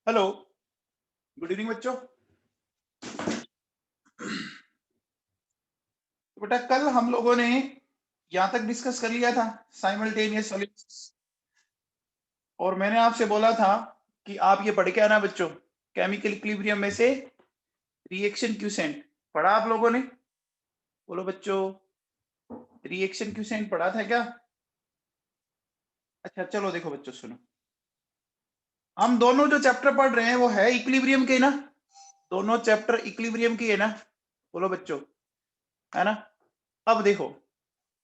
Hello, good evening बच्चों। तो बेटा कल हम लोगों ने यहाँ तक डिस्कस कर लिया था साइमल्टेनियस सॉल्यूशंस, और मैंने आपसे बोला था कि आप ये पढ़ के आना बच्चों, केमिकल इक्विलिब्रियम में से रिएक्शन क्यूसेंट। पढ़ा आप लोगों ने? बोलो बच्चों, रिएक्शन क्यूसेंट पढ़ा था क्या? अच्छा चलो देखो बच्चों सुनो, हम दोनों जो चैप्टर पढ़ रहे हैं वो है इक्विलिब्रियम के ना, दोनों चैप्टर इक्विलिब्रियम की है ना? बोलो बच्चों, है ना? अब देखो,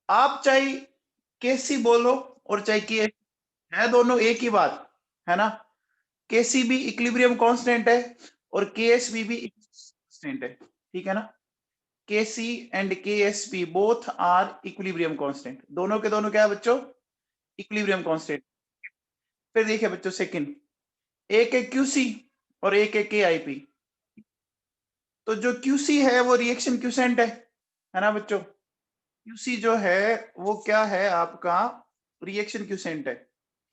आप चाहे केसी बोलो और चाहे के, है दोनों एक ही बात, है ना? केसी भी इक्विलिब्रियम कांस्टेंट है और केएसबी भी कांस्टेंट है, ठीक है ना? KC and KSB both are equilibrium constant, दोनों के दोनों क्या है बच्चों? Equilibrium constant. फिर देखिए बच्चों सेकंड, एक है क्यूसी और एक है केआईपी। तो जो क्यूसी है वो रिएक्शन क्यूसेंट है ना बच्चों? क्यूसी जो है वो क्या है आपका? रिएक्शन क्यूसेंट है,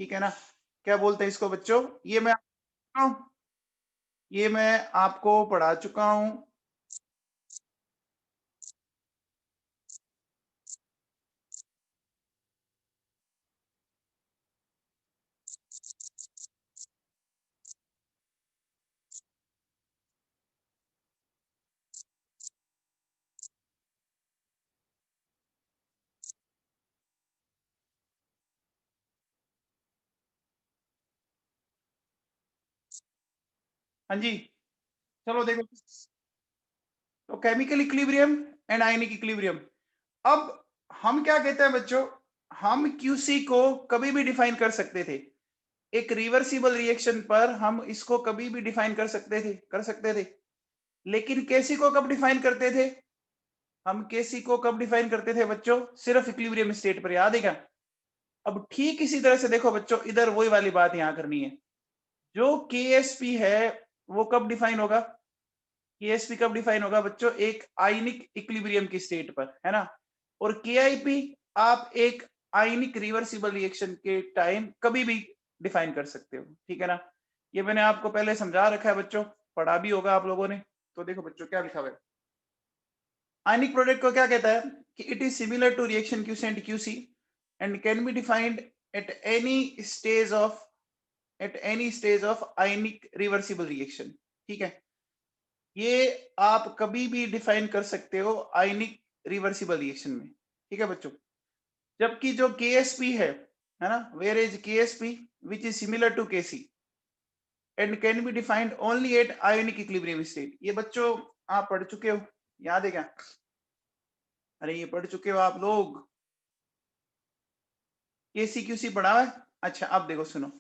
ठीक है ना? क्या बोलते हैं इसको बच्चों? ये मैं आपको पढ़ा चुका हूं। हाँ जी, चलो देखो, तो chemical equilibrium and ionic equilibrium. अब हम क्या कहते हैं बच्चों, हम क्यूसी को कभी भी डिफाइन कर सकते थे, एक रिवर्सिबल रिएक्शन पर हम इसको कभी भी डिफाइन कर सकते थे। लेकिन केसी को कब डिफाइन करते थे? हम केसी को कब डिफाइन करते थे बच्चों? सिर्फ इक्विलिब्रियम स्टेट पर, याद है क्या? अब ठीक इसी तरह से देखो बच्चों, इधर वही वाली बात यहां करनी है। जो केएसपी है वो कब डिफाइन होगा? केएसपी कब डिफाइन होगा बच्चों? एक आयनिक इक्विलिब्रियम की स्टेट पर, है ना? और केआईपी आप एक आयनिक रिवर्सिबल रिएक्शन के टाइम कभी भी डिफाइन कर सकते हो, ठीक है ना? ये मैंने आपको पहले समझा रखा है बच्चों, पढ़ा भी होगा आप लोगों ने। तो देखो बच्चों क्या लिखा हुआ है, आयनिक प्रोडक्ट को क्या कहता है कि it is similar to reaction quotient QC and can be defined at any stage of ionic reversible reaction, ठीक है? ये आप कभी भी डिफाइन कर सकते हो आयनिक रिवर्सिबल रिएक्शन में, ठीक है बच्चों? जबकि जो केएसपी है ना, where is KSP which is similar to KC and can be defined only at ionic equilibrium state. ये बच्चों आप पढ़ चुके हो, याद है क्या? अरे ये पढ़ चुके हो आप लोग, केसी क्यूसी पढ़ा है? अच्छा अब देखो सुनो,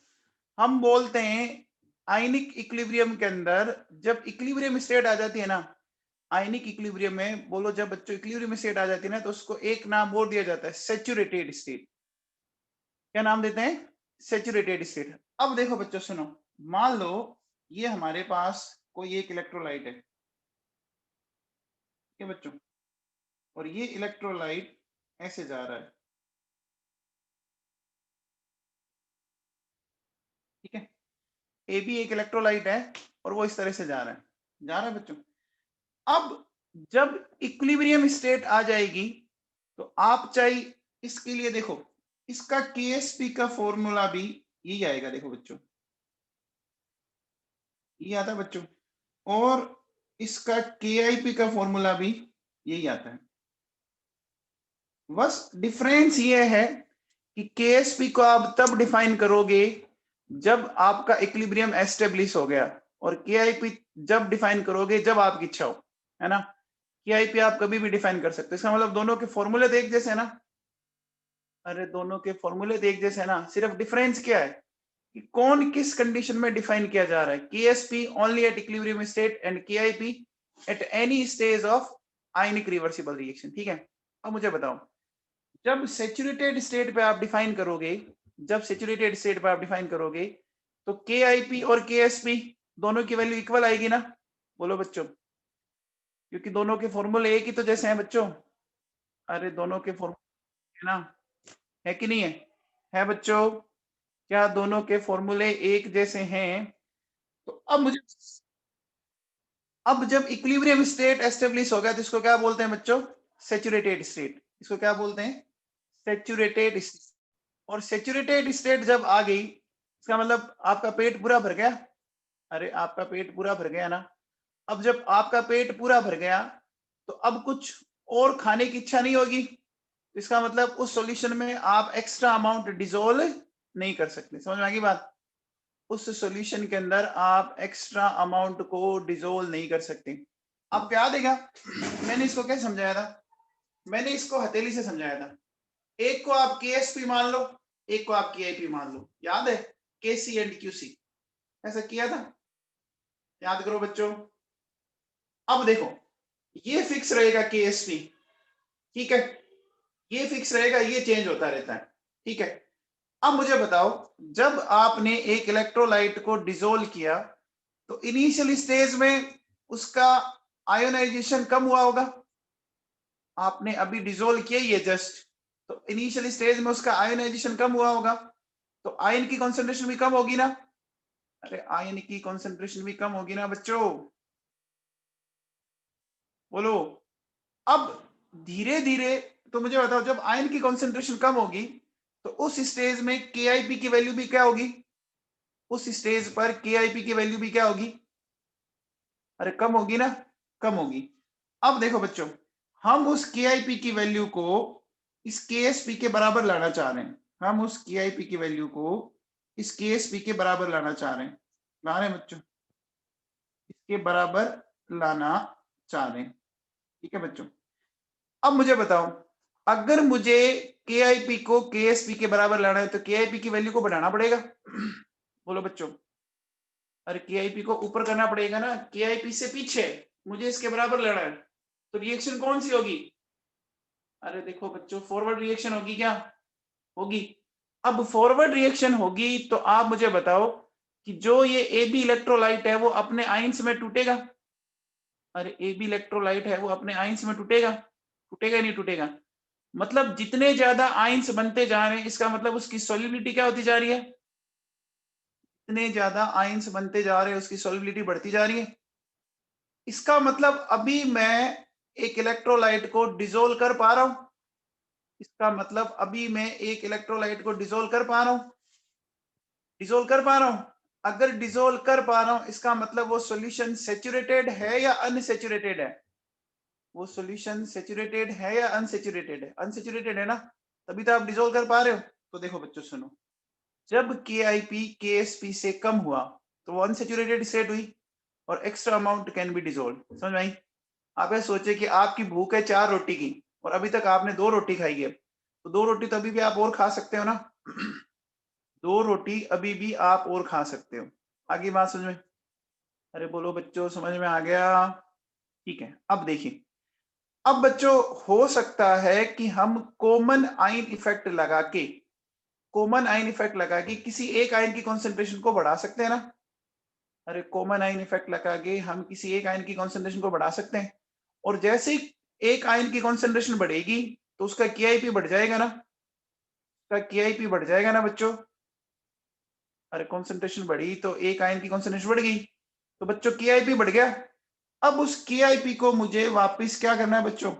हम बोलते हैं आयनिक इक्विलिब्रियम के अंदर जब इक्विलिब्रियम स्टेट आ जाती है ना, आयनिक इक्विलिब्रियम में बोलो, जब बच्चों इक्विलिब्रियम स्टेट आ जाती है ना, तो उसको एक नाम और दिया जाता है, सैचुरेटेड स्टेट। क्या नाम देते हैं? Saturated state. अब देखो बच्चों सुनो, मान लो ये हमारे पास कोई एक इलेक्ट्रोलाइट है, ठीक है बच्चों? और ये इलेक्ट्रोलाइट ऐसे जा रहा है, ठीक है? ए भी एक इलेक्ट्रोलाइट है और वो इस तरह से जा रहा है बच्चों। अब जब इक्विलिब्रियम स्टेट आ जाएगी तो आप चाहे इसके लिए देखो, इसका केएसपी का फॉर्मूला भी यही आएगा, देखो बच्चों ये आता है बच्चों, और इसका केआईपी का फॉर्मूला भी यही आता है। बस डिफरेंस ये है कि केएसपी को आप तब डिफाइन करोगे जब आपका इक्विलिब्रियम एस्टेब्लिश हो गया, और केआईपी जब डिफाइन करोगे जब आपकी इच्छा हो, है ना? केआईपी आप कभी भी डिफाइन कर सकते हो, इसका मतलब दोनों के फॉर्मूले तो एक जैसे है ना? अरे दोनों के फॉर्मूले तो एक जैसे है ना, सिर्फ डिफरेंस क्या है कि कौन किस कंडीशन में डिफाइन किया जा रहा है। KSP only at equilibrium state and KIP at any stage of ionic reversible reaction, ठीक है? अब मुझे बताओ, जब सेचुरेटेड स्टेट पे आप डिफाइन करोगे, तो केआईपी और केएसपी दोनों की वैल्यू इक्वल आएगी ना? बोलो बच्चों, क्योंकि दोनों के फॉर्मूले एक ही तो जैसे हैं बच्चों। अरे दोनों के फॉर्मूले है ना, है कि नहीं है? है बच्चों? क्या दोनों के फॉर्मूले एक जैसे हैं? तो अब जब इक्विलिब्रियम स्टेट एस्टेब्लिश हो गया तो इसको क्या बोलते हैं बच्चों? Saturated state. इसको क्या बोलते हैं? Saturated state. और सैचुरेटेड स्टेट जब आ गई, इसका मतलब आपका पेट पूरा भर गया। अरे आपका पेट पूरा भर गया ना। अब जब आपका पेट पूरा भर गया तो अब कुछ और खाने की इच्छा नहीं होगी। इसका मतलब उस सॉल्यूशन में आप एक्स्ट्रा अमाउंट डिजोल्व नहीं कर सकते। समझ में आ गई बात? उस सॉल्यूशन के अंदर आप एक्स्ट्रा अमाउंट को डिजोल्व नहीं कर सकते। अब क्या देगा? मैंने इसको क्या समझाया था? मैंने इसको हथेली से समझाया था। एक को आप KSP मान लो, एक को आप KIP मान लो। याद है? KC एंड QC ऐसा किया था, याद करो बच्चों। अब देखो, ये फिक्स रहेगा KSP, ठीक है, ये फिक्स रहेगा, ये चेंज होता रहता है, ठीक है। अब मुझे बताओ, जब आपने एक इलेक्ट्रोलाइट को डिसोल्व किया तो इनिशियल स्टेज में उसका आयोनाइजेशन कम हुआ होगा। आपने अभी डिसोल्व किया ये जस्ट, तो इनिशियल स्टेज में उसका आयोनाइजेशन कम हुआ होगा, तो आयन की कॉन्सेंट्रेशन भी कम होगी ना। अरे आयन की कॉन्सेंट्रेशन भी कम होगी ना बच्चों, बोलो। अब धीरे धीरे, तो मुझे बताओ, जब आयन की कॉन्सेंट्रेशन कम होगी तो उस स्टेज में KIP की वैल्यू भी क्या होगी? उस स्टेज पर KIP की वैल्यू भी क्या होगी? अरे कम होगी ना, कम होगी। अब देखो बच्चों, हम उस KIP की वैल्यू को इस KSP के बराबर लाना चाह रहे हैं। हम उस KIP की वैल्यू को इस KSP के बराबर लाना चाह रहे हैं। ला रहे हैं बच्चों, इसके बराबर लाना चाह रहे हैं, ठीक है बच्चों। अब मुझे बताओ, अगर मुझे KIP को KSP के बराबर लाना है तो KIP की वैल्यू को बढ़ाना पड़ेगा। बोलो बच्चों। अरे KIP को ऊपर करना पड़ेगा ना, KIP से पीछे मुझे इसके बराबर लाना है, तो रिएक्शन कौन सी होगी? अरे देखो बच्चों, फॉरवर्ड रिएक्शन होगी क्या? होगी। अब फॉरवर्ड रिएक्शन होगी तो आप मुझे बताओ कि जो ये AB इलेक्ट्रोलाइट है वो अपने आयंस में टूटेगा। अरे AB इलेक्ट्रोलाइट है वो अपने आयंस में टूटेगा, टूटेगा नहीं टूटेगा? मतलब जितने ज्यादा आयंस बनते जा रहे हैं, इसका मतलब उसकी सॉल्युबिलिटी क्या होती जा रही है? इतने ज्यादा आयंस बनते जा रहे हैं, उसकी सॉल्युबिलिटी बढ़ती जा रही है। इसका मतलब अभी मैं एक इलेक्ट्रोलाइट को डिसोल्व कर पा रहा हूं। इसका मतलब अभी मैं एक इलेक्ट्रोलाइट को डिसोल्व कर पा रहा हूं, डिसोल्व कर पा रहा हूं। अगर डिसोल्व कर पा रहा हूं, इसका मतलब वो सॉल्यूशन सैचुरेटेड है या अनसैचुरेटेड है? वो सॉल्यूशन सैचुरेटेड है या अनसैचुरेटेड है? अनसैचुरेटेड है ना, तभी तो आप डिसोल्व कर पा रहे हो। तो देखो बच्चों सुनो, जब KIP KSP से कम हुआ तो वो अनसैचुरेटेड स्टेट हुई और extra amount can be dissolve. समझ में आई? आप ये सोचे कि आपकी भूख है 4 रोटी की और अभी तक आपने 2 रोटी खाई है, तो 2 रोटी तो अभी भी आप और खा सकते हो ना। 2 रोटी अभी भी आप और खा सकते हो। आगे बात समझ में? अरे बोलो बच्चों, समझ में आ गया? ठीक है। अब देखिए, अब बच्चों हो सकता है कि हम कॉमन आयन इफेक्ट लगा के, कॉमन आयन इफेक्ट लगा के किसी एक आयन की कॉन्सेंट्रेशन को बढ़ा सकते हैं ना। अरे कॉमन आयन इफेक्ट लगा के हम किसी एक आयन की कॉन्सेंट्रेशन को बढ़ा सकते हैं, और जैसे ही एक आयन की कॉन्सेंट्रेशन बढ़ेगी तो उसका KIP बढ़ जाएगा ना, उसका KIP बढ़ जाएगा ना बच्चों। अरे कॉन्सेंट्रेशन बढ़ी तो एक आयन की कॉन्सेंट्रेशन बढ़ गई, तो बच्चों KIP बढ़ गया। अब उस KIP को मुझे वापस क्या करना है बच्चों?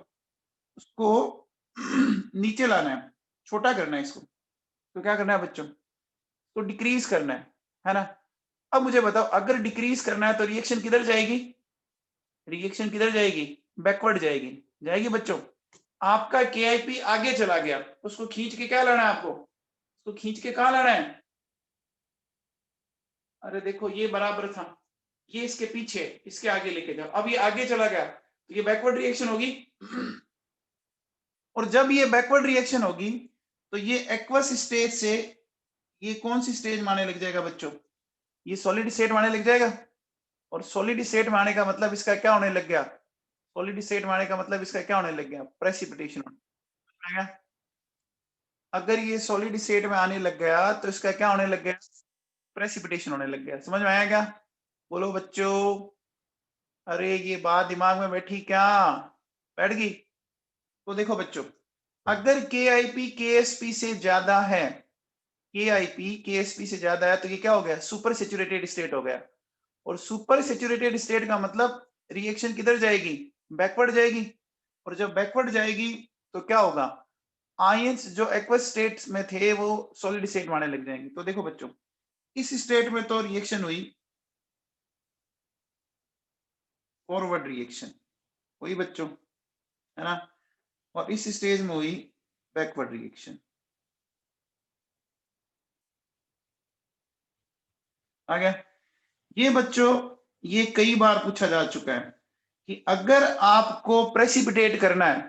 उसको नीचे लाना है, छोटा करना है इसको। तो क्या करना है बच्चों? तो डिक्रीज करना है ना। अब मुझे बताओ, अगर डिक्रीज करना है तो रिएक्शन किधर जाएगी? रिएक्शन किधर जाएगी? बैकवर्ड जाएगी, जाएगी बच्चों। आपका KIP आगे चला गया, उसको खींच के क्या लाना है आपको? उसको खींच के कहाँ लाना है? अरे देखो ये बराबर था, ये इसके पीछे, इसके आगे लेके जाओ। अब ये आगे चला गया तो ये बैकवर्ड रिएक्शन होगी। और जब ये बैकवर्ड रिएक्शन होगी तो ये एक्वस स्टेज से ये कौन सी स्टेज माने लग जाएगा बच्चों? ये सॉलिड स्टेट माने लग जाएगा। और सॉलिड स्टेट माने का मतलब इसका क्या होने लग गया? सॉलिड स्टेट माने का मतलब इसका क्या होने लग गया? प्रेसिपिटेशन होने लग गया। अगर ये सॉलिड स्टेट में आने लग गया तो इसका क्या होने लग गया? प्रेसिपिटेशन होने लग गया। समझ में आया क्या? बोलो बच्चों। अरे ये बात दिमाग में बैठी क्या? बैठ गई? तो देखो बच्चों, अगर KIP KSP से ज्यादा है, KIP KSP से ज्यादा है तो ये क्या हो गया? सुपर सैचुरेटेड स्टेट हो गया। और सुपर सैचुरेटेड स्टेट का मतलब रिएक्शन किधर जाएगी, बैकवर्ड जाएगी, और जब बैकवर्ड जाएगी तो क्या होगा, आयंस जो एक्वस स्टेट में थे वो सॉलिड स्टेट में आने लग जाएंगे। तो देखो बच्चों, इस स्टेट में तो रिएक्शन हुई फॉरवर्ड रिएक्शन हुई बच्चों, है ना, और इस स्टेज में हुई बैकवर्ड रिएक्शन। आ गया ये बच्चों, ये कई बार पूछा जा चुका है कि अगर आपको प्रेसिपिटेट करना है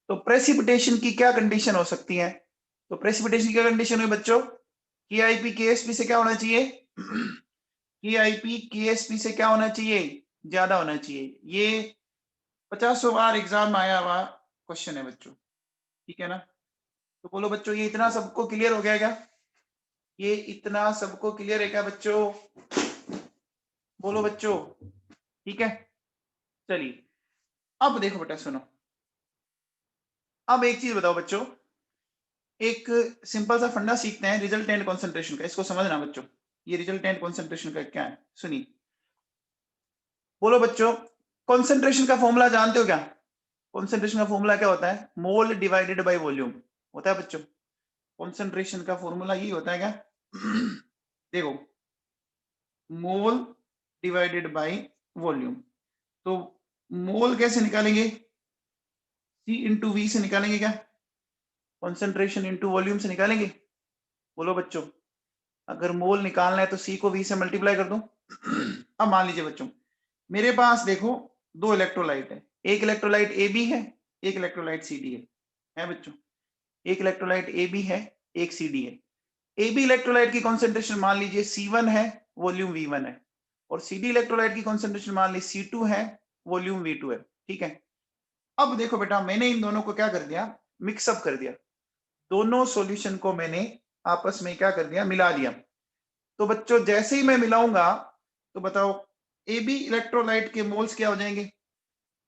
तो प्रेसिपिटेशन की क्या कंडीशन हो सकती है। तो प्रेसिपिटेशन की क्या कंडीशन हुई बच्चों, केआईपी केएसपी से क्या होना चाहिए, केआईपी केएसपी से क्या होना चाहिए, ज्यादा होना चाहिए। ये 50 बार एग्जाम में आया हुआ क्वेश्चन है बच्चों, ठीक है ना। तो बोलो बच्चों, ये इतना सबको क्लियर हो गया क्या, ये इतना सबको क्लियर है क्या बच्चों, बोलो बच्चों, ठीक है। चलिए अब देखो बेटा सुनो, अब एक चीज बताओ बच्चों, एक सिंपल सा फंडा सीखते हैं रिजल्टेंट कॉन्सेंट्रेशन का, इसको समझना बच्चों। ये रिजल्टेंट कॉन्सेंट्रेशन का क्या है, सुनिए। बोलो बच्चों, कॉन्सेंट्रेशन का फॉर्मूला जानते हो क्या, कॉन्सेंट्रेशन का फॉर्मूला क्या होता है, मोल डिवाइडेड बाय वॉल्यूम होता है बच्चों। कॉन्सेंट्रेशन का फॉर्मूला ये होता है क्या, देखो, मोल डिवाइडेड बाय वॉल्यूम। तो मोल कैसे निकालेंगे, सी इंटू वी से निकालेंगे क्या, कॉन्सेंट्रेशन इंटू वॉल्यूम से निकालेंगे। बोलो बच्चों, अगर मोल निकालना है तो सी को वी से मल्टीप्लाई कर दो। अब मान लीजिए बच्चों, मेरे पास देखो दो इलेक्ट्रोलाइट है, एक इलेक्ट्रोलाइट ए बी है, एक इलेक्ट्रोलाइट सी डी है बच्चों, एक इलेक्ट्रोलाइट ए बी है, एक सी डी है। ए बी इलेक्ट्रोलाइट की कॉन्सेंट्रेशन मान लीजिए C1 है, वॉल्यूम V1 है, और सी डी इलेक्ट्रोलाइट की कॉन्सेंट्रेशन मान लीजिए C2 है, वॉल्यूम V2 है, ठीक है। अब देखो बेटा, मैंने इन दोनों को क्या कर दिया, मिक्सअप कर दिया, दोनों सॉल्यूशन को मैंने आपस में क्या कर दिया, मिला दिया। तो बच्चों जैसे ही मैं मिलाऊंगा तो बताओ, ए बी इलेक्ट्रोलाइट के मोल्स क्या हो जाएंगे,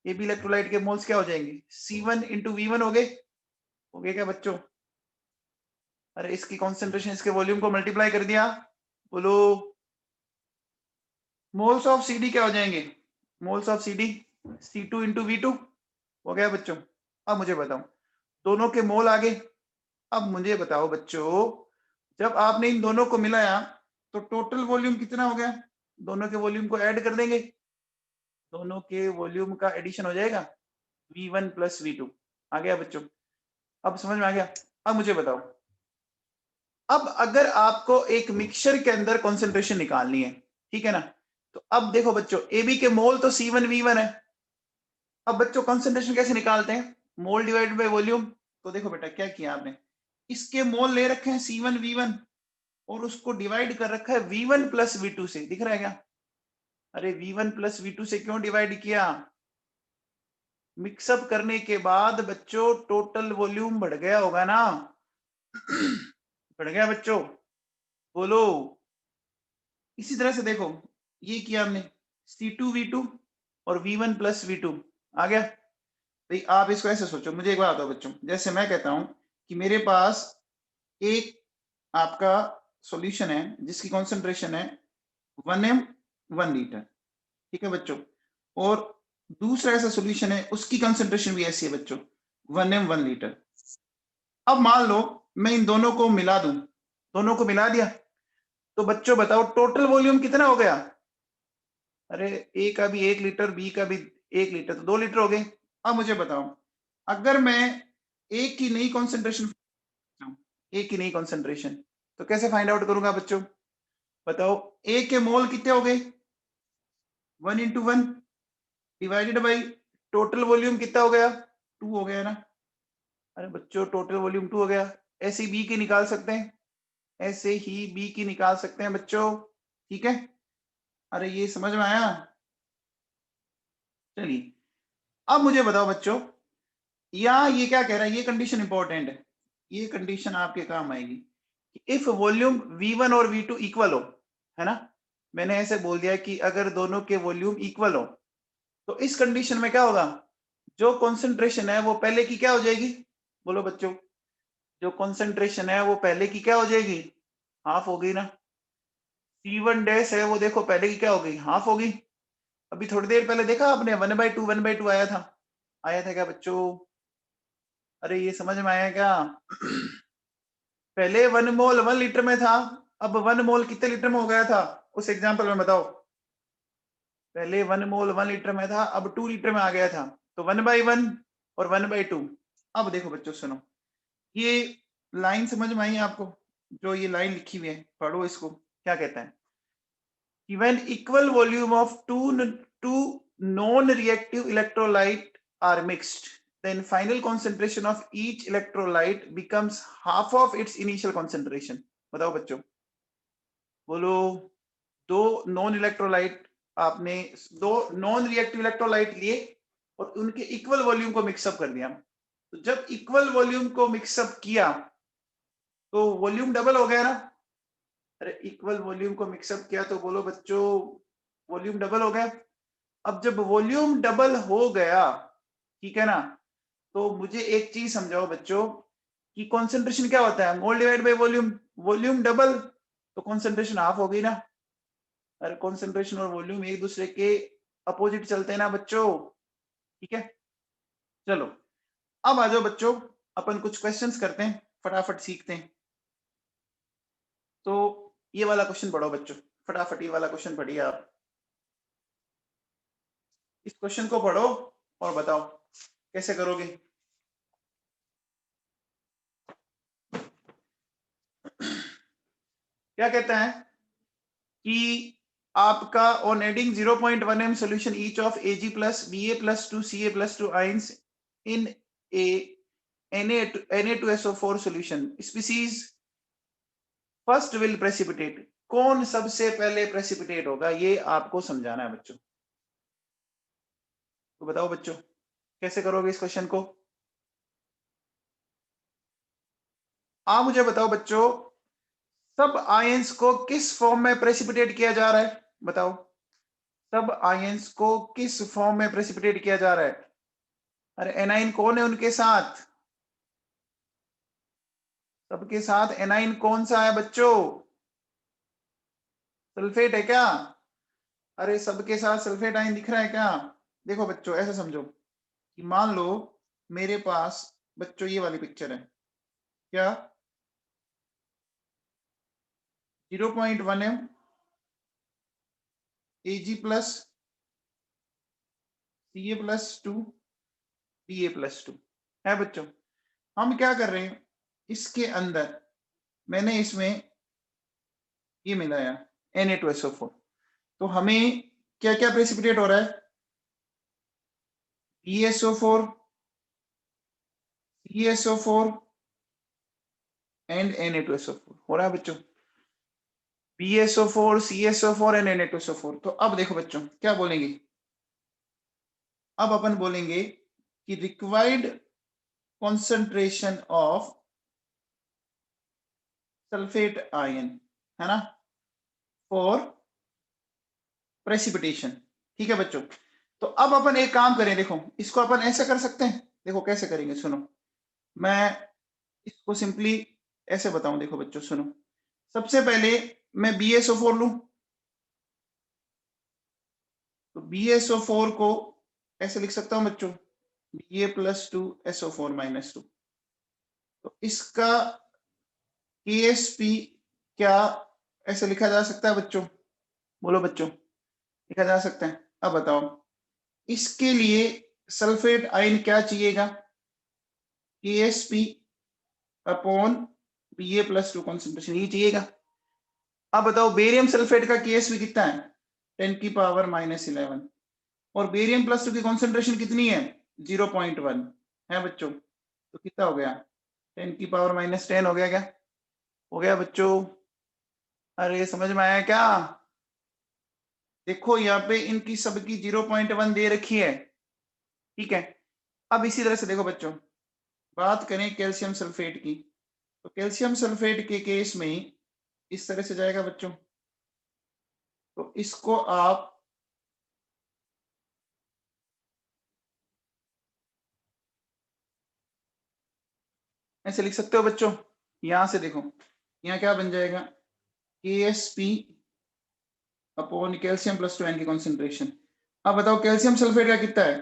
ए बी इलेक्ट्रोलाइट के मोल्स क्या हो जाएंगे, C1 इंटू V1 हो गए क्या बच्चों। अरे इसकी कॉन्सेंट्रेशन इसके वॉल्यूम को मल्टीप्लाई कर दिया, बोलो मोल्स ऑफ सी डी क्या हो जाएंगे, moles of C D C2 into V2 हो गया बच्चों। अब मुझे बताओ, दोनों के मोल आगे। अब मुझे बताओ बच्चों, जब आपने इन दोनों को मिलाया तो टोटल वॉल्यूम कितना हो गया, दोनों के वॉल्यूम को ऐड कर देंगे, दोनों के वॉल्यूम का एडिशन हो जाएगा V1 प्लस V2। आ गया बच्चों, अब समझ में आ गया। अब मुझे बताओ, अब अगर आपको एक मिक्सचर के अंदर कॉन्सेंट्रेशन निकालनी है, ठीक है ना, तो अब देखो बच्चों, ए बी के मोल तो C1 V1 है। अब बच्चों कॉन्सेंट्रेशन कैसे निकालते हैं, मोल डिवाइडेड बाय वॉल्यूम। तो देखो बेटा क्या किया आपने, इसके मोल ले रखे हैं C1 V1 और उसको डिवाइड कर रखा है V1 प्लस V2 से, दिख रहा है क्या। अरे V1 प्लस V2 से क्यों डिवाइड किया, मिक्सअप करने के बाद बच्चों टोटल वॉल्यूम बढ़ गया होगा ना, बढ़ गया बच्चों, बोलो। इसी तरह से देखो, ये किया हमने C2 V2 और V1 प्लस V2 आ गया। भाई आप इसको ऐसे सोचो, मुझे एक बात बताओ बच्चों, जैसे मैं कहता हूं कि मेरे पास एक आपका सॉल्यूशन है जिसकी कॉन्सेंट्रेशन है 1m 1 लीटर, ठीक है बच्चों, और दूसरा ऐसा सॉल्यूशन है उसकी कंसंट्रेशन भी ऐसी है बच्चों 1m 1 लीटर। अब मान लो मैं इन दोनों को मिला दूं, दोनों को मिला दिया, तो बच्चों बताओ टोटल वॉल्यूम कितना हो गया। अरे ए का भी 1 लीटर, बी का भी 1 लीटर, तो 2 लीटर हो गए। अब मुझे बताओ, अगर मैं एक की नई कॉन्सेंट्रेशन, एक की नई कॉन्सेंट्रेशन तो कैसे फाइंड आउट करूंगा बच्चों, बताओ। ए के मोल कितने हो गए, 1 into 1 divided by total volume कितना हो गया, 2 हो गया ना। अरे बच्चों टोटल वॉल्यूम 2 हो गया, ऐसे ही बी की निकाल सकते हैं, ऐसे ही बी की निकाल सकते हैं बच्चों, ठीक है। अरे ये समझ में आया, चलिए अब मुझे बताओ बच्चों, या ये क्या कह रहा है, ये कंडीशन इंपॉर्टेंट है, ये कंडीशन आपके काम आएगी, इफ वॉल्यूम V1 और V2 इक्वल हो, है ना, मैंने ऐसे बोल दिया कि अगर दोनों के वॉल्यूम इक्वल हो तो इस कंडीशन में क्या होगा, जो कॉन्सेंट्रेशन है वो पहले की क्या हो जाएगी, बोलो बच्चों, जो कॉन्सेंट्रेशन है वो पहले की क्या हो जाएगी, हाफ हो गई ना। T1 डैश है वो देखो पहले की क्या हो गई, हाफ हो गई। अभी थोड़ी देर पहले देखा आपने 1/2 आया था क्या बच्चों? अरे ये समझ में आया क्या? पहले 1 मोल 1 लीटर में था, अब 1 मोल कितने लीटर में हो गया था उस एग्जाम्पल में बताओ? पहले 1 मोल 1 लीटर में था, अब 2 लीटर में आ गया था। तो 1/1 और 1/2। अब देखो बच्चों सुनो, ये लाइन समझ में आई आपको? जो ये लाइन लिखी हुई है पढ़ो इसको, क्या कहता है? when equal volume of two non-reactive electrolyte are mixed, then final concentration of each electrolyte becomes half of its initial concentration. बताओ बच्चों, बोलो। दो नॉन इलेक्ट्रोलाइट आपने, दो नॉन रिएक्टिव इलेक्ट्रोलाइट लिए और उनके इक्वल वॉल्यूम को मिक्सअप कर दिया। तो जब इक्वल वॉल्यूम को मिक्सअप किया तो वॉल्यूम डबल हो गया ना? अरे इक्वल वॉल्यूम को मिक्सअप किया तो बोलो बच्चों वॉल्यूम डबल हो गया। अब जब वॉल्यूम डबल हो गया, ठीक है ना, तो मुझे एक चीज समझाओ बच्चों कि कॉन्सेंट्रेशन क्या होता है? मोल divide by volume. Volume double तो कॉन्सेंट्रेशन हाफ हो गई ना? अरे कॉन्सेंट्रेशन और वॉल्यूम एक दूसरे के अपोजिट चलते हैं ना बच्चों, ठीक है? चलो अब आ जाओ बच्चों, अपन कुछ क्वेश्चंस करते हैं, फटाफट सीखते हैं। तो ये वाला क्वेश्चन पढ़ो बच्चों, फटाफट ये वाला क्वेश्चन पढ़िए आप। इस क्वेश्चन को पढ़ो और बताओ कैसे करोगे। क्या कहता है कि आपका on adding 0.1 m solution each of Ag plus Ba plus 2 Ca plus 2 ions in a Na2SO4 solution species first will precipitate. कौन सबसे पहले प्रेसिपिटेट होगा ये आपको समझाना है बच्चों। तो बताओ बच्चों कैसे करोगे इस क्वेश्चन को? आप मुझे बताओ बच्चों, सब आयंस को किस फॉर्म में प्रेसिपिटेट किया जा रहा है? बताओ सब आयंस को किस फॉर्म में प्रेसिपिटेट किया जा रहा है? अरे एनाइन कौन है उनके साथ? सबके साथ एनाइन कौन सा है बच्चों? सल्फेट है क्या? अरे सबके साथ सल्फेट आयन दिख रहा है क्या? देखो बच्चों ऐसा समझो कि मान लो मेरे पास बच्चों ये वाली पिक्चर है, क्या 0.1 m Ag plus Ca plus 2 Ba plus 2 है बच्चों। हम क्या कर रहे हैं, इसके अंदर मैंने इसमें ये मिलाया Na2SO4, तो हमें क्या क्या प्रेसिपिटेट हो रहा है? PSO4 CSO4 एंड Na2SO4 हो रहा है बच्चों। PSO4 CSO4 and Na2SO4। तो अब देखो बच्चों क्या बोलेंगे, अब अपन बोलेंगे कि required concentration of sulphate ion, है ना, फॉर प्रेसिपिटेशन। ठीक है बच्चों, तो अब अपन एक काम करें, देखो इसको अपन ऐसे कर सकते हैं। देखो कैसे करेंगे सुनो, मैं इसको सिंपली ऐसे बताऊं। देखो बच्चों सुनो, सबसे पहले मैं BSO4 लूं, तो BSO4 को ऐसे लिख सकता हूं बच्चों, Ba प्लस 2 SO4 माइनस 2। तो इसका KSP क्या ऐसे लिखा जा सकता है बच्चों? बोलो बच्चों, लिखा जा सकता है? अब बताओ इसके लिए सल्फेट आयन क्या चाहिएगा? KSP upon Ba plus 2 concentration, ये चाहिएगा। अब बताओ बेरियम सल्फेट का KSP कितना है? 10⁻⁻11। और बेरियम प्लस 2 की कॉन्सेंट्रेशन कितनी है? 0.1 है बच्चों। तो कितना हो गया? 10⁻10 हो गया क्या? हो गया बच्चों? अरे समझ में आया क्या? देखो यहाँ पे इनकी सबकी 0.1 दे रखी है, ठीक है। अब इसी तरह से देखो बच्चों, बात करें कैल्शियम सल्फेट की, तो कैल्शियम सल्फेट के केस में इस तरह से जाएगा बच्चों। तो इसको आप ऐसे लिख सकते हो बच्चों। यहां से देखो, यहाँ क्या बन जाएगा? KSP upon calcium plus 2 N की कॉन्सेंट्रेशन। अब बताओ कैल्शियम सल्फेट का कितना है,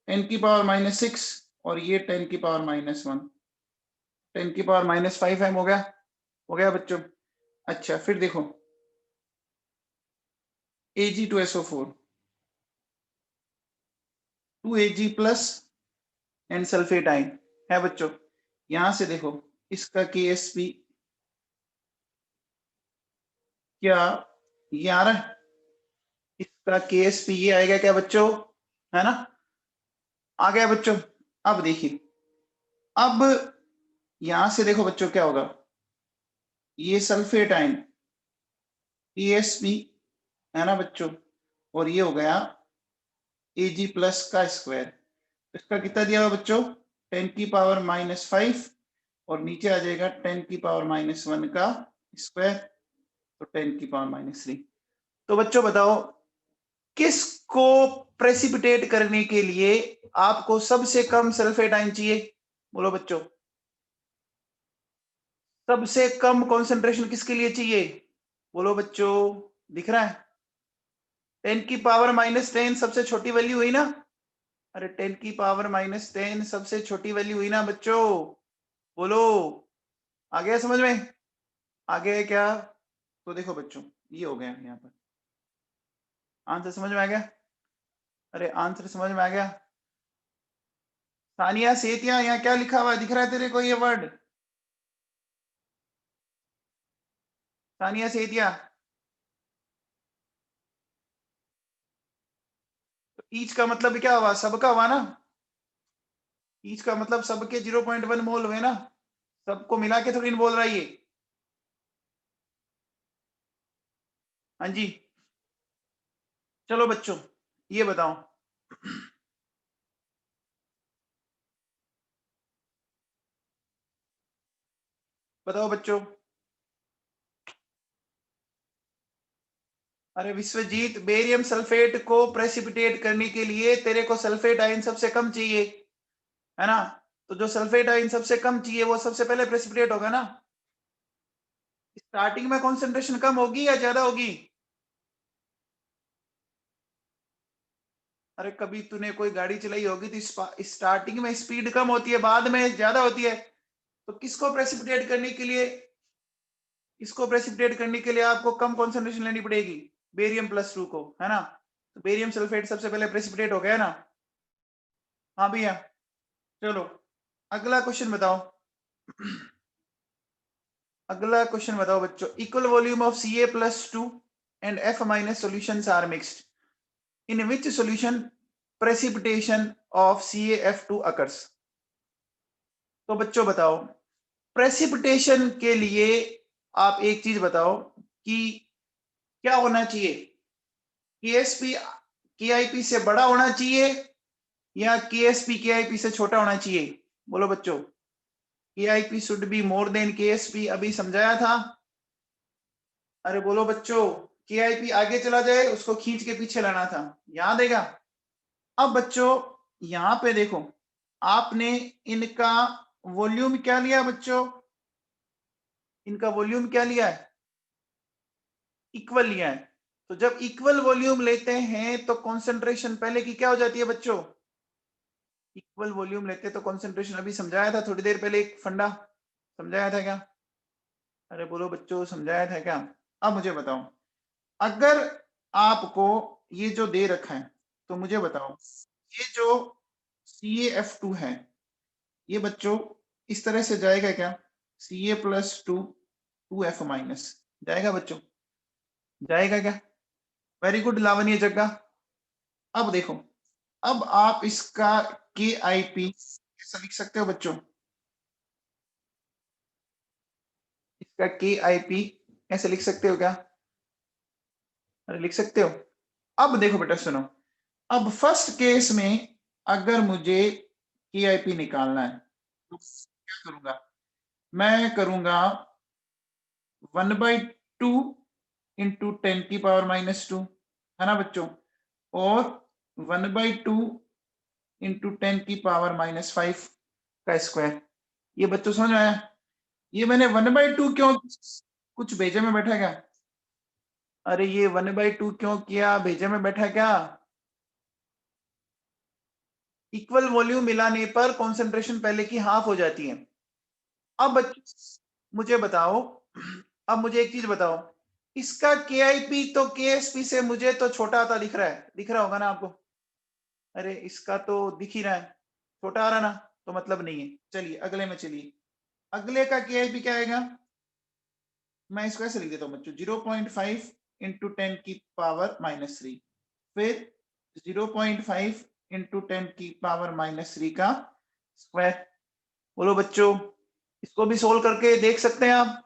10 की पावर -6 और ये 10 की पावर -1, 10 की पावर -5 एम हो गया बच्चों। अच्छा फिर देखो Ag2SO4 2Ag plus and sulphate आइन है बच्चों। यहां से देखो इसका KSP क्या ये आ रहा है, इसका KSP ये आएगा क्या बच्चों, है ना, आ गया बच्चों। अब देखिए अब यहां से देखो बच्चों क्या होगा, ये सल्फेट आइन KSP है ना बच्चों, और ये हो गया Ag प्लस का स्क्वायर। इसका कितना दिया हुआ बच्चों, 10 की पावर -5 और नीचे आ जाएगा 10 की पावर -1 का स्क्वायर, तो 10 की पावर -3। तो बच्चों बताओ किसको प्रेसिपिटेट करने के लिए आपको सबसे कम सल्फेट आयन चाहिए, बोलो बच्चों, सबसे कम कॉन्सेंट्रेशन किसके लिए चाहिए, बोलो बच्चों, दिख रहा है 10 की पावर -10 सबसे छोटी वैल्यू हुई ना, अरे 10 की पावर -10 सबसे छोटी वैल्यू हुई ना बच्चों, बोलो, आ गया समझ में, आ गया क्या। तो देखो बच्चों ये हो गया यहाँ पर आंसर, समझ में आ गया, अरे आंसर समझ में आ गया। सानिया सेतिया यहाँ क्या लिखा हुआ है, दिख रहा है तेरे को ये वर्ड, सानिया सेतिया, तो ईच का मतलब क्या हुआ, सबका हुआ ना, ईच का मतलब सबके 0.1 मोल हुए ना, सबको मिला के थोड़ी बोल रहा है ये, हाँ जी। चलो बच्चों ये बताओ बताओ बच्चों, अरे विश्वजीत बेरियम सल्फेट को प्रेसिपिटेट करने के लिए तेरे को सल्फेट आयन सबसे कम चाहिए, है ना, तो जो सल्फेट आयन सबसे कम चाहिए वो सबसे पहले प्रेसिपिटेट होगा ना। स्टार्टिंग में कॉन्सेंट्रेशन कम होगी या ज्यादा होगी, अरे कभी तूने कोई गाड़ी चलाई होगी तो स्टार्टिंग में स्पीड कम होती है, बाद में ज्यादा होती है, तो किसको प्रेसिपिटेट करने के लिए, इसको प्रेसिपिटेट करने के लिए आपको कम कॉन्सेंट्रेशन लेनी पड़ेगी, बेरियम+2 को, है ना, तो बेरियम सल्फेट सबसे पहले प्रेसिपिटेट हो गया ना। हाँ भैया चलो अगला क्वेश्चन बताओ अगला क्वेश्चन बताओ बच्चों, equal volume of Ca+2 and F- solutions are mixed, in which solution precipitation of CaF2 occurs। तो बच्चों बताओ प्रेसिपिटेशन के लिए आप एक चीज बताओ कि क्या होना चाहिए, KSP KIP से बड़ा होना चाहिए या KSP KIP से छोटा होना चाहिए, बोलो बच्चों, KIP should be more than KSP, अभी समझाया था, अरे बोलो बच्चों, KIP आगे चला जाए उसको खींच के पीछे लाना था, याद है क्या। अब बच्चों यहां पे देखो आपने इनका वॉल्यूम क्या लिया बच्चों, इनका वॉल्यूम क्या लिया है, इक्वल लिया है, तो जब इक्वल वॉल्यूम लेते हैं तो कॉन्सेंट्रेशन पहले की क्या हो जाती है बच्चों, इक्वल वॉल्यूम लेते तो कॉन्सेंट्रेशन, अभी समझाया था थोड़ी देर पहले एक फंडा, समझाया था क्या, अरे बोलो बच्चों समझाया था क्या। अब मुझे बताओ अगर आपको ये जो दे रखा है तो मुझे बताओ ये जो CaF2 है ये बच्चों इस तरह से जाएगा क्या, Ca+2 2F- जाएगा बच्चों, जाएगा क्या, वेरी गुड लावण्य जग्गा। अब देखो अब आप इसका KIP कैसा लिख सकते हो बच्चों, इसका KIP ऐसे लिख सकते हो क्या, अरे लिख सकते हो। अब देखो बेटा सुनो, अब फर्स्ट केस में अगर मुझे KIP निकालना है तो क्या करूंगा, मैं करूंगा 1/2 इंटू 10 की पावर -2, है ना बच्चों, और 1/2 इंटू 10 की पावर -5 का स्क्वायर, ये बच्चों समझ में आया, ये मैंने 1/2 क्यों कुछ भेजे में बैठा क्या, अरे ये 1/2 क्यों किया, भेजे में बैठा क्या? इक्वल वॉल्यूम मिलाने पर कॉन्सेंट्रेशन पहले की हाफ हो जाती है। अब मुझे बताओ, अब मुझे एक चीज बताओ, इसका KIP तो KSP से मुझे तो छोटा आता दिख रहा है, दिख रहा होगा ना आपको? अरे इसका तो दिख ही रहा है, छोटा आ रहा ना, तो मतलब नहीं है। चलिए अगले में चलिए, अगले का KIP क्या आएगा? मैं इसको ऐसे लिख देता हूँ बच्चों, 0.5 इंटू 10⁻³ फिर 0.5 इंटू 10⁻³ का स्क्वायर। बोलो बच्चों, इसको भी सोल्व करके देख सकते हैं आप,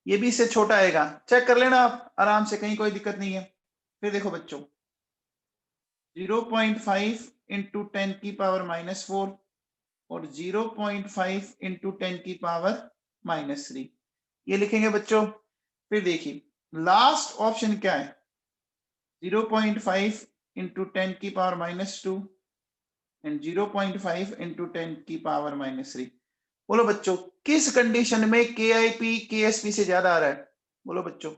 ये भी इससे छोटा आएगा, चेक कर लेना आप आराम से, कहीं कोई दिक्कत नहीं है। फिर देखो बच्चों, 0.5 इंटू 10⁻⁻4 और 0.5 इंटू 10⁻⁻3 ये लिखेंगे बच्चों। फिर देखिए लास्ट ऑप्शन क्या है, 0.5 इंटू 10⁻⁻2 एंड 0.5 इंटू 10⁻⁻3। बोलो बच्चों, किस कंडीशन में KIP KSP से ज्यादा आ रहा है? बोलो बच्चों,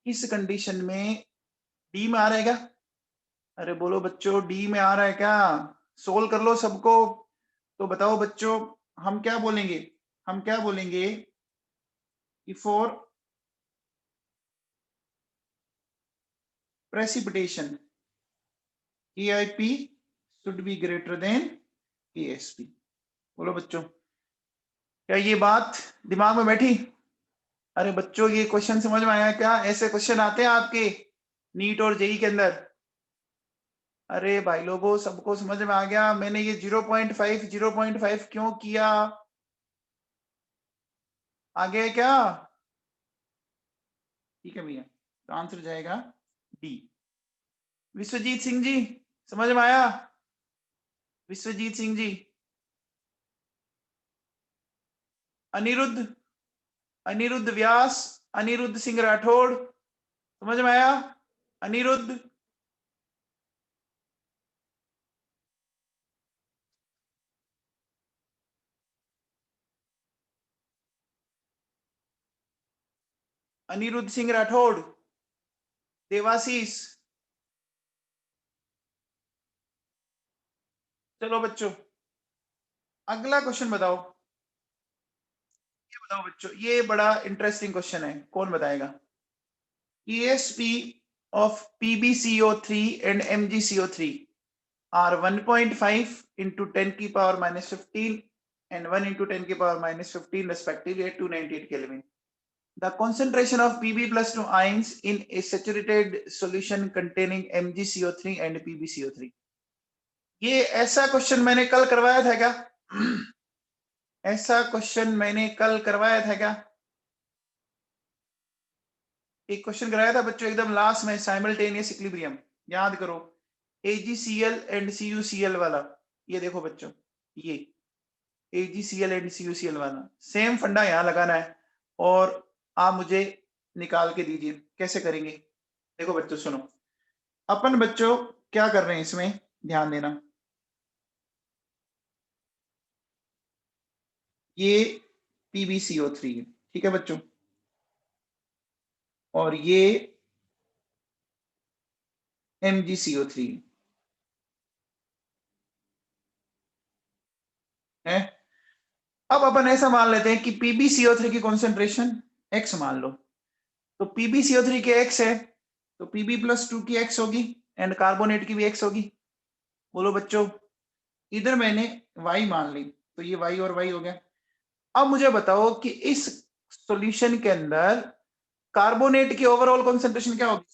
किस कंडीशन में? डी में आ रहा है क्या? अरे बोलो बच्चों, डी में आ रहा है क्या? सोल्व कर लो सबको। तो बताओ बच्चों, हम क्या बोलेंगे? हम क्या बोलेंगे कि for precipitation KIP should be greater than KSP। बोलो बच्चों, क्या ये बात दिमाग में बैठी? अरे बच्चों, ये क्वेश्चन समझ में आया क्या? ऐसे क्वेश्चन आते हैं आपके नीट और जेई के अंदर। अरे भाई लोगों, सबको समझ में आ गया? मैंने ये 0.5 क्यों किया, आ गया है क्या? ठीक है भैया, तो आंसर जाएगा डी। विश्वजीत सिंह जी, समझ में आया? विश्वजीत सिंह जी, अनिरुद्ध, अनिरुद्ध व्यास, अनिरुद्ध सिंह राठौड़, समझ में आया? अनिरुद्ध, अनिरुद्ध सिंह राठौड़, देवाशीष। चलो बच्चों, अगला क्वेश्चन बताओ। ये बताओ बच्चों, ये बड़ा इंटरेस्टिंग क्वेश्चन है, कौन बताएगा? ESP of PbCO3 and MgCO3 are 1.5 into 10⁻⁻15 and 1 into 10⁻⁻15 respectively at 298 Kelvin. The concentration of Pb plus 2 ions in a saturated solution containing MgCO3 and PbCO3. ये ऐसा क्वेश्चन मैंने कल करवाया था क्या? ऐसा क्वेश्चन मैंने कल करवाया था क्या? एक क्वेश्चन कराया था बच्चों एकदम लास्ट में, साइमल्टेनियस इक्विलिब्रियम, याद करो, AgCl एंड CuCl वाला। ये देखो बच्चों, ये AgCl एंड CuCl वाला सेम फंडा यहां लगाना है, और आप मुझे निकाल के दीजिए कैसे करेंगे। देखो बच्चों सुनो, अपन बच्चों क्या कर रहे हैं इसमें, ध्यान देना। ये PbCO3 है, ठीक है बच्चों, और ये MgCO3 है। अब अपन ऐसा मान लेते हैं कि PbCO3 की कॉन्सेंट्रेशन x मान लो, तो PbCO3 के x है, तो Pb+2 की x होगी एंड कार्बोनेट की भी x होगी। बोलो बच्चों, इधर मैंने y मान ली, तो ये y और y हो गया। अब मुझे बताओ कि इस सॉल्यूशन के अंदर कार्बोनेट की ओवरऑल कॉन्सेंट्रेशन क्या होगी?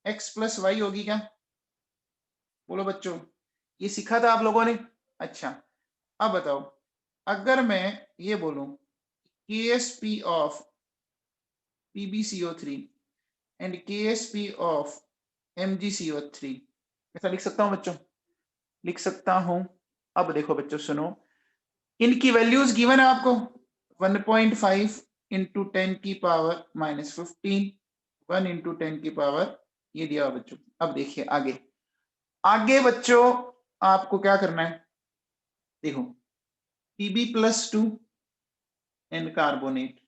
x+y होगी क्या? बोलो बच्चों, ये सीखा था आप लोगों ने? अच्छा, अब बताओ, अगर मैं ये बोलूं KSP of PbCO3 and KSP of MgCO3, ऐसा लिख सकता हूं बच्चों? लिख सकता हूं। अब देखो बच्चों सुनो, इनकी वैल्यूज गिवन है आपको, 1.5 इंटू 10⁻⁻15, 1 इंटू 10 ये दिया बच्चों। अब देखिए आगे, आगे बच्चों आपको क्या करना है, देखो Pb+2 एंड कार्बोनेट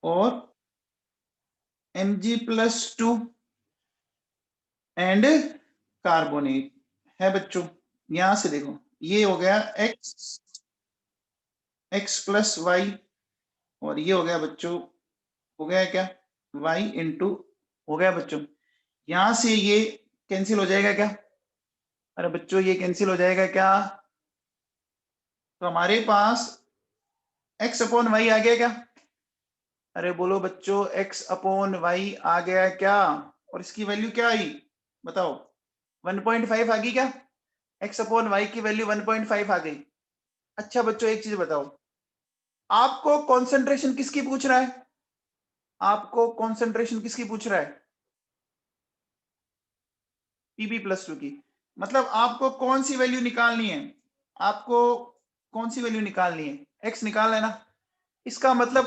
और Mg+2 एंड कार्बोनेट है बच्चों। यहां से देखो ये हो गया x+y और ये हो गया बच्चों, हो गया क्या y इंटू, हो गया बच्चों। यहां से ये कैंसिल हो जाएगा क्या? अरे बच्चों ये कैंसिल हो जाएगा क्या? तो हमारे पास x/y आ गया क्या? अरे बोलो बच्चों x/y आ गया क्या? और इसकी वैल्यू क्या आई बताओ? 1.5 आ गई क्या? x/y की वैल्यू 1.5 आ गई। अच्छा बच्चों एक चीज बताओ, आपको कॉन्सेंट्रेशन किसकी पूछ रहा है? आपको कॉन्सेंट्रेशन किसकी पूछ रहा है? Pb+2 की। मतलब आपको कौन सी वैल्यू निकालनी है? आपको कौन सी वैल्यू निकालनी है? x निकालना है ना। इसका मतलब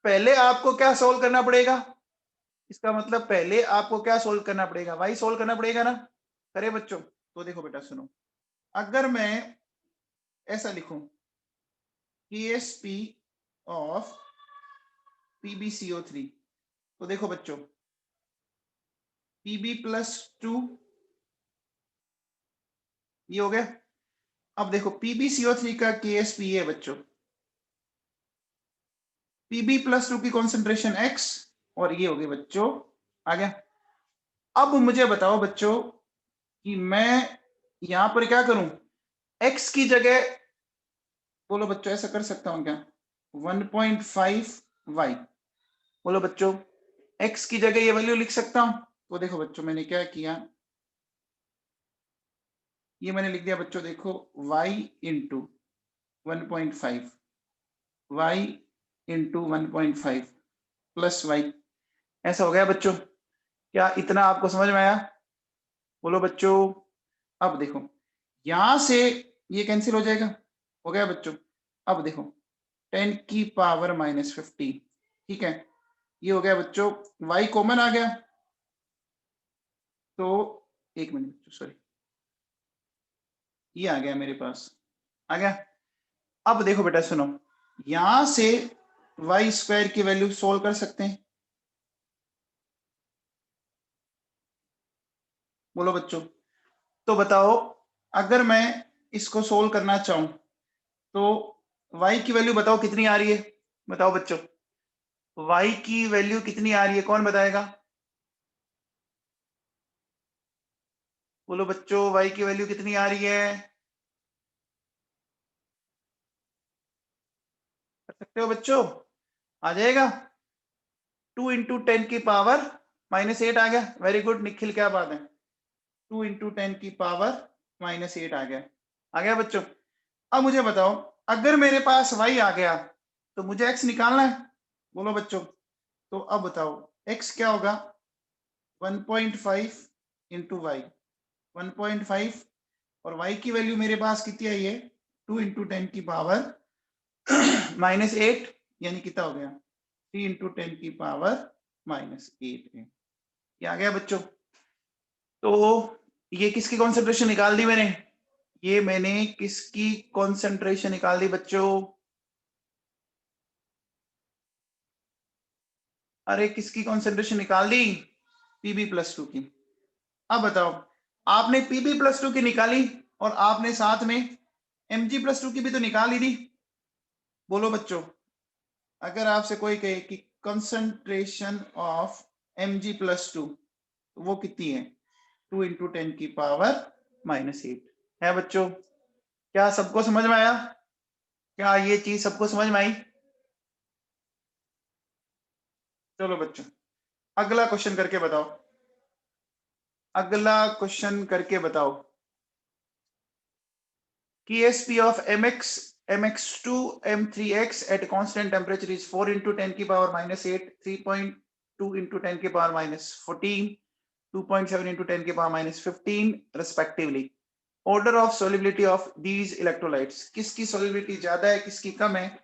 पहले आपको क्या सोल्व करना पड़ेगा? इसका मतलब पहले आपको क्या सोल्व करना पड़ेगा? y सोल्व करना पड़ेगा ना। करे बच्चों? तो देखो बेटा सुनो, अगर मैं ऐसा लिखूं KSP ऑफ PbCO3, तो देखो बच्चों Pb+2 ये हो गया। अब देखो PbCO3 का KSP है बच्चों, Pb+2 की कॉन्सेंट्रेशन x और ये हो गई बच्चों, आ गया। अब मुझे बताओ बच्चों कि मैं यहां पर क्या करूं? x की जगह बोलो बच्चों ऐसा कर सकता हूं क्या? 1.5y, बोलो बच्चों x की जगह ये वैल्यू लिख सकता हूं? तो देखो बच्चों मैंने क्या किया, ये मैंने लिख दिया बच्चों, देखो y into 1.5, y into 1.5 plus y, ऐसा हो गया बच्चों। क्या इतना आपको समझ में आया? बोलो बच्चों। अब देखो यहां से ये कैंसिल हो जाएगा, हो गया बच्चों। अब देखो 10⁻⁻15, ठीक है, ये हो गया बच्चों, y कॉमन आ गया। तो एक मिनट बच्चों, सॉरी, ये आ गया मेरे पास, आ गया। अब देखो बेटा सुनो, यहां से y² की वैल्यू सोल्व कर सकते हैं। बोलो बच्चों। तो बताओ अगर मैं इसको सोल्व करना चाहूं तो y की वैल्यू बताओ कितनी आ रही है? बताओ बच्चों y की वैल्यू कितनी आ रही है, कौन बताएगा? बोलो बच्चों y की वैल्यू कितनी आ रही है? कर सकते हो बच्चों? आ जाएगा। 2 × 10⁻⁻8 आ गया। वेरी गुड निखिल, क्या बात है, 2 × 10⁻⁻8 आ गया बच्चों। अब मुझे बताओ अगर मेरे पास y आ गया तो मुझे x निकालना है। बोलो बच्चों। तो अब बताओ x क्या होगा? 1.5 इंटू वाई, 1.5, और y की वैल्यू मेरे पास कितनी आई है? 2 × 10⁻⁻8, यानी कितना हो गया? 3 × 10⁻⁻8 है। ये आ गया बच्चों। तो ये किसकी कॉन्सेंट्रेशन निकाल दी मैंने? ये मैंने किसकी कॉन्सेंट्रेशन निकाल दी बच्चों? अरे किसकी कॉन्सेंट्रेशन निकाल दी? Pb+2 की। अब बताओ आपने Pb+2 की निकाली और आपने साथ में Mg+2 की भी तो निकाल ही दी। बोलो बच्चों अगर आपसे कोई कहे कि कंसंट्रेशन ऑफ Mg+2 तो वो कितनी है? 2 × 10⁻⁻8 है बच्चों। क्या सबको समझ में आया? क्या ये चीज सबको समझ में आई? चलो बच्चों अगला क्वेश्चन करके बताओ, अगला क्वेश्चन करके बताओ। KSP of mx, mx2, m3x at constant temperature is 4 × 10⁻⁻8, 3.2 × 10⁻⁻14, 2.7 × 10⁻⁻15 respectively. Order of solubility of these electrolytes, किसकी solubility ज्यादा है किसकी कम है,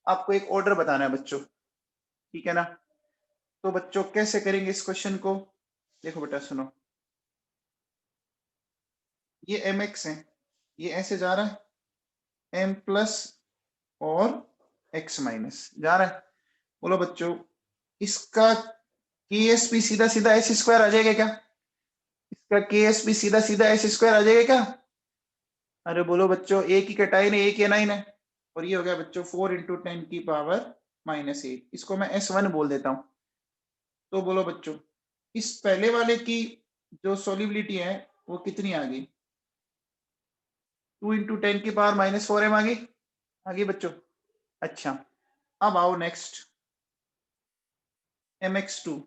आपको एक ऑर्डर बताना है बच्चों, ठीक है ना। तो बच्चों कैसे करेंगे इस क्वेश्चन को? देखो बेटा सुनो, ये mx है, ये ऐसे जा रहा है, m+ और x- जा रहा है। बोलो बच्चों इसका KSP सीधा सीधा एस स्क्वायर आ जाएगा क्या? इसका KSP सीधा सीधा एस स्क्वायर आ जाएगा क्या? अरे बोलो बच्चों, एक ही कटाइन है, एक एनाइन है, और ये हो गया बच्चों 4 इंटू 10 की पावर -8। इसको मैं S1 बोल देता हूं। तो बोलो बच्चों, इस पहले वाले की जो सोलिबिलिटी है वो कितनी आ गई? 2 इंटू 10 की पावर -4m आ गई? आ गई बच्चों? अच्छा, अब आओ next, mx2,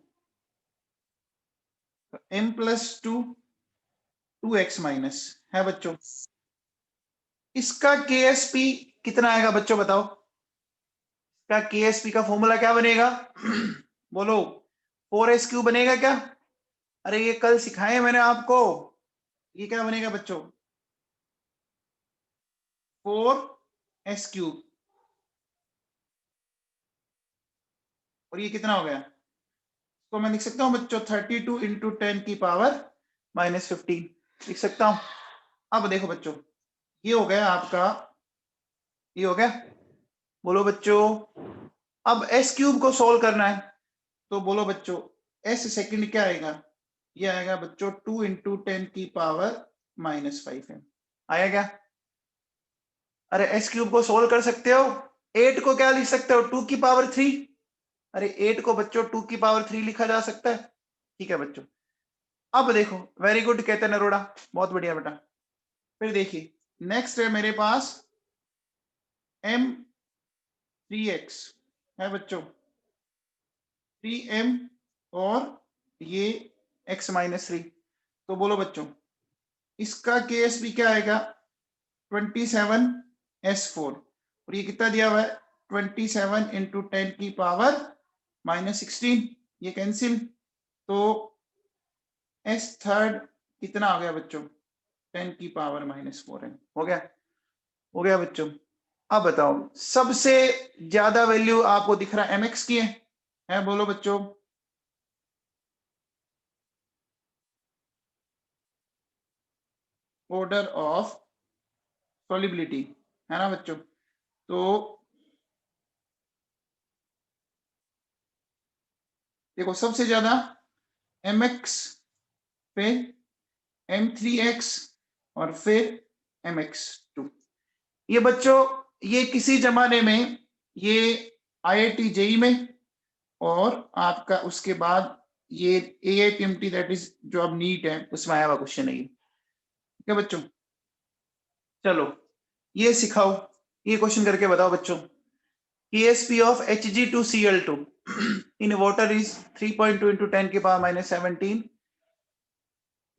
m plus 2x minus है बच्चों। इसका KSP कितना आएगा बच्चों बताओ? इसका KSP का फॉर्मूला क्या बनेगा? बोलो, 4s³ बनेगा क्या? अरे ये कल सिखाए मैंने आपको। ये क्या बनेगा बच्चों? 4s³। और ये कितना हो गया? तो मैं लिख सकता हूं बच्चों 32 इंटू 10 की पावर -15 लिख सकता हूं। अब देखो बच्चों, ये हो गया आपका, ये हो गया। बोलो बच्चों, अब s³ को सोल्व करना है, तो बोलो बच्चों s सेकंड क्या आएगा? ये आएगा बच्चों 2 इंटू 10 की पावर -5m। आया क्या? अरे s³ को सोल्व कर सकते हो। 8 को क्या लिख सकते हो? 2 की पावर 3। अरे 8 को बच्चों 2 की पावर 3 लिखा जा सकता है। ठीक है बच्चों, अब देखो, वेरी गुड कहते हैं नरोड़ा, बहुत बढ़िया बेटा। फिर देखिए, नेक्स्ट है मेरे पास m3x है बच्चों, 3m और ये x -3। तो बोलो बच्चों, इसका KSP क्या आएगा? 27s4। और ये कितना दिया हुआ है? 27 इंटू 10 की पावर -16। ये कैंसिल, तो s3 कितना आ गया बच्चों? 10 की पावर -4 है। हो गया? हो गया बच्चों। अब बताओ, सबसे ज्यादा वैल्यू आपको दिख रहा है mx की है? बोलो बच्चों, ऑर्डर ऑफ सॉल्युबिलिटी है ना बच्चों। तो देखो, सबसे ज्यादा mx, फिर m3x और फिर mx2। ये बच्चों, ये किसी जमाने में ये IIT JEE में, और आपका उसके बाद ये AIPMT, दैट इज जो अब नीट है, उसमें आया हुआ क्वेश्चन है ये। ठीक है बच्चों, चलो ये सिखाओ, ये क्वेश्चन करके बताओ बच्चों। KSP of Hg2Cl2 in water is 3.2 into 10 की पावर -17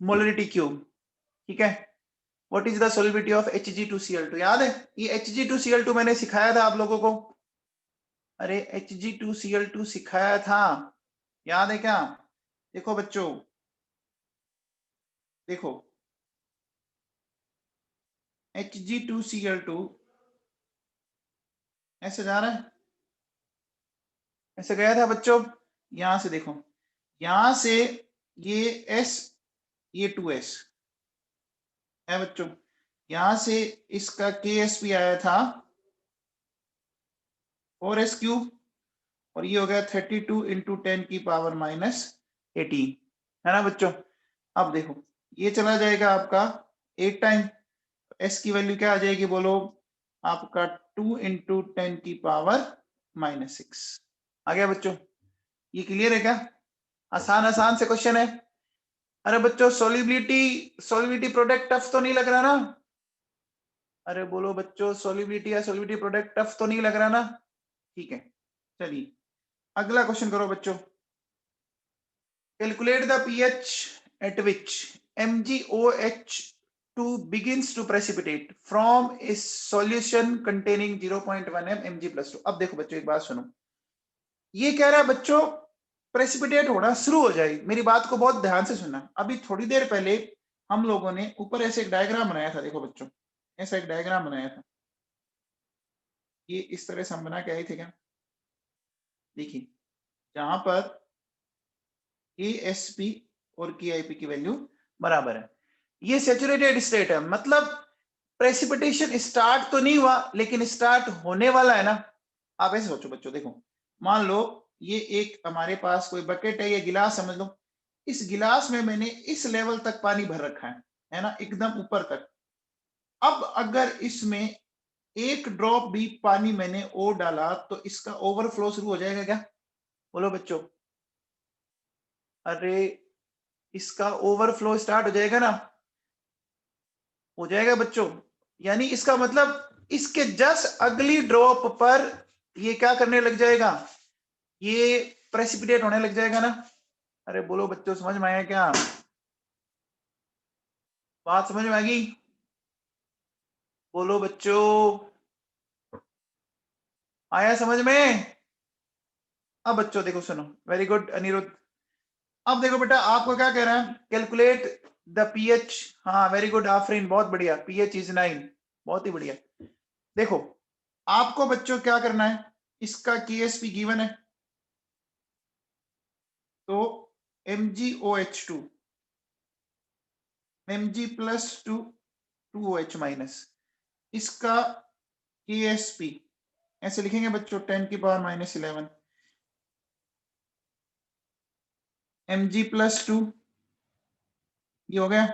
मोलरिटी क्यूब। ठीक है, what is the solubility of Hg2Cl2? याद है ये Hg2Cl2 मैंने सिखाया था आप लोगों को। अरे Hg2Cl2 सिखाया था, याद है क्या? देखो बच्चों, देखो Hg2Cl2 ऐसे जा रहा है, ऐसे गया था बच्चों। यहां से देखो, यहां से ये S, ये 2s है बच्चों। यहां से इसका KSP आया था 4s³, और ये हो गया 32 इंटू 10 की पावर -18 है ना बच्चों। अब देखो, ये चला जाएगा आपका 8 टाइम, s की वैल्यू क्या आ जाएगी बोलो? आपका 2 इंटू 10 की पावर -6 आ गया बच्चों। ये क्लियर है क्या? आसान आसान से क्वेश्चन है। अरे बच्चों, सॉल्युबिलिटी प्रोडक्ट टफ तो नहीं लग रहा ना? अरे बोलो बच्चों, सॉल्युबिलिटी या सॉल्युबिलिटी प्रोडक्ट टफ तो नहीं लग रहा ना? ठीक है, चलिए अगला क्वेश्चन करो बच्चों। Calculate the pH at which MgOH2 begins to precipitate from a solution containing 0.1 Mg+2। अब देखो बच्चों, एक बात सुनो, ये कह रहा है बच्चों प्रेसिपिटेट होना शुरू हो जाए। मेरी बात को बहुत ध्यान से सुनना। अभी थोड़ी देर पहले हम लोगों ने ऊपर ऐसे एक डायग्राम बनाया था, देखो बच्चों, ऐसा एक डायग्राम बनाया था। ये इस तरह से हम बना के आए थे क्या? देखिए, जहां पर KSP और KIP की वैल्यू बराबर है, ये सैचुरेटेड स्टेट है, मतलब प्रेसिपिटेशन स्टार्ट तो नहीं हुआ, लेकिन स्टार्ट होने वाला है ना। आप ऐसे सोचो बच्चों, देखो मान लो ये एक हमारे पास कोई बकेट है, ये गिलास समझ लो, इस गिलास में मैंने इस लेवल तक पानी भर रखा है ना, एकदम ऊपर तक। अब अगर इसमें एक ड्रॉप भी पानी मैंने और डाला तो इसका ओवरफ्लो शुरू हो जाएगा क्या? बोलो बच्चों। अरे इसका ओवरफ्लो स्टार्ट हो जाएगा ना, हो जाएगा बच्चों। यानी इसका मतलब इसके जस्ट अगली ड्रॉप पर ये क्या करने लग जाएगा, ये प्रेसिपिटेट होने लग जाएगा ना। अरे बोलो बच्चों, समझ में आया क्या? बात समझ में आ गई? बोलो बच्चों, आया समझ में? अब बच्चों देखो, सुनो, वेरी गुड अनिरुद्ध। अब देखो बेटा, आपको क्या कह रहा है, कैलकुलेट द पीएच। हाँ वेरी गुड आफरीन, बहुत बढ़िया, पीएच इज 9, बहुत ही बढ़िया। देखो आपको बच्चों क्या करना है, इसका केएसपी गिवन है, तो MgOH2 Mg plus 2OH minus, इसका केएसपी ऐसे लिखेंगे बच्चों 10 की पावर माइनस 11 Mg प्लस 2, ये हो गया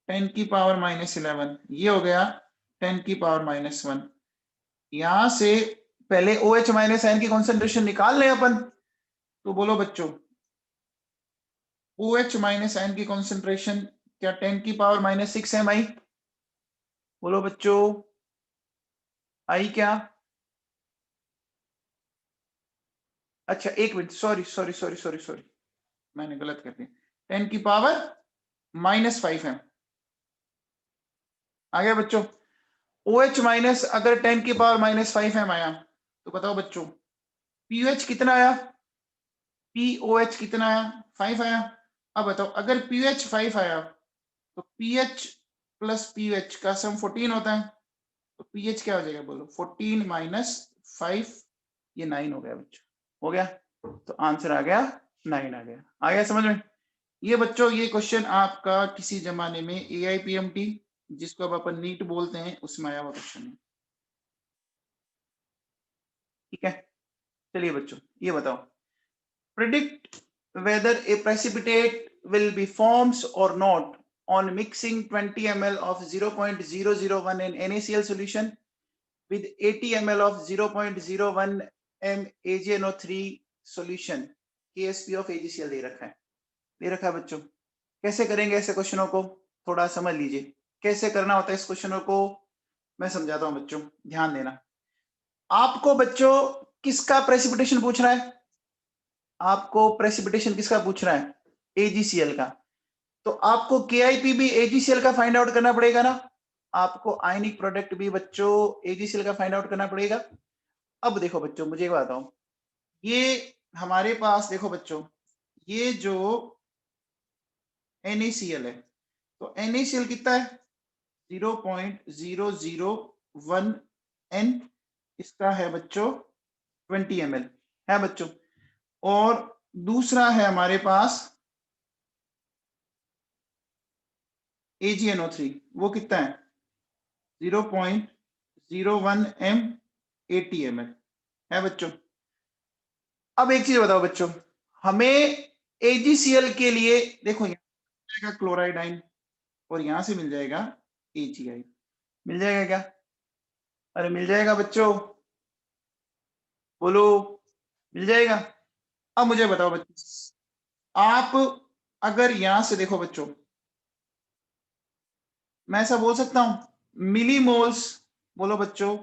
10 की पावर माइनस 11, ये हो गया 10 की पावर माइनस 1। यहां से पहले OH माइनस आयन की कॉन्सेंट्रेशन निकाल लें अपन, तो बोलो बच्चों OH माइनस आयन की कॉन्सेंट्रेशन क्या 10 की पावर माइनस 6 है आई? बोलो बच्चों, आई क्या? अच्छा एक minute, sorry sorry sorry sorry sorry, मैंने गलत कर दिया, 10 की पावर माइनस 5 है। आ गया बच्चों? OH माइनस अगर 10 की पावर माइनस 5 है आया, तो बताओ बच्चों पीओएच कितना आया? पीओएच कितना आया? 5 आया। अब बताओ अगर पीएच 5 आया तो पीएच प्लस पीएच का सम 14 होता है, तो पीएच क्या हो जाएगा बोलो? 14 माइनस 5, ये 9 हो गया बच्चों, हो गया। तो आंसर आ गया 9, आ गया समझ में? ये बच्चों ये क्वेश्चन आपका किसी जमाने में AIPMT, जिसको अब अपन नीट बोलते हैं, उसमें आया हुआ क्वेश्चन है। ठीक है, चलिए बच्चों ये बताओ, predict whether a precipitate will be forms or not on mixing 20 ml of 0.001 in NaCl solution with 80 ml of 0.01 m AgNO3 solution, KSP of AgCl दे रखा है, दे रखा है बच्चों। कैसे करेंगे ऐसे क्वेश्चनों को, थोड़ा समझ लीजिए कैसे करना होता है इस क्वेश्चनों को, मैं समझाता हूं बच्चों, ध्यान देना। आपको बच्चों किसका प्रेसिपिटेशन पूछ रहा है? आपको प्रेसिपिटेशन किसका पूछ रहा है? AgCl का। तो आपको KIP भी AgCl का फाइंड आउट करना पड़ेगा ना, आपको आयनिक प्रोडक्ट भी बच्चों AgCl का फाइंड आउट करना पड़ेगा। अब देखो बच्चों मुझे एक बात बताओ, ये हमारे पास देखो बच्चों, ये जो NaCl है, तो NaCl कितना है? 0.001 N, इसका है बच्चों 20 ml है बच्चों। और दूसरा है हमारे पास AgNO3, वो कितना है? 0.01 M 80 ml है बच्चों। अब एक चीज बताओ बच्चों, हमें AgCl के लिए देखो, यहाँ क्लोराइड आइन और यहां से मिल जाएगा AgI, मिल जाएगा क्या? अरे मिल जाएगा बच्चों, बोलो मिल जाएगा। अब मुझे बताओ बच्चों, आप अगर यहां से देखो बच्चों, मैं ऐसा बोल सकता हूं मिलीमोल्स, बोलो बच्चों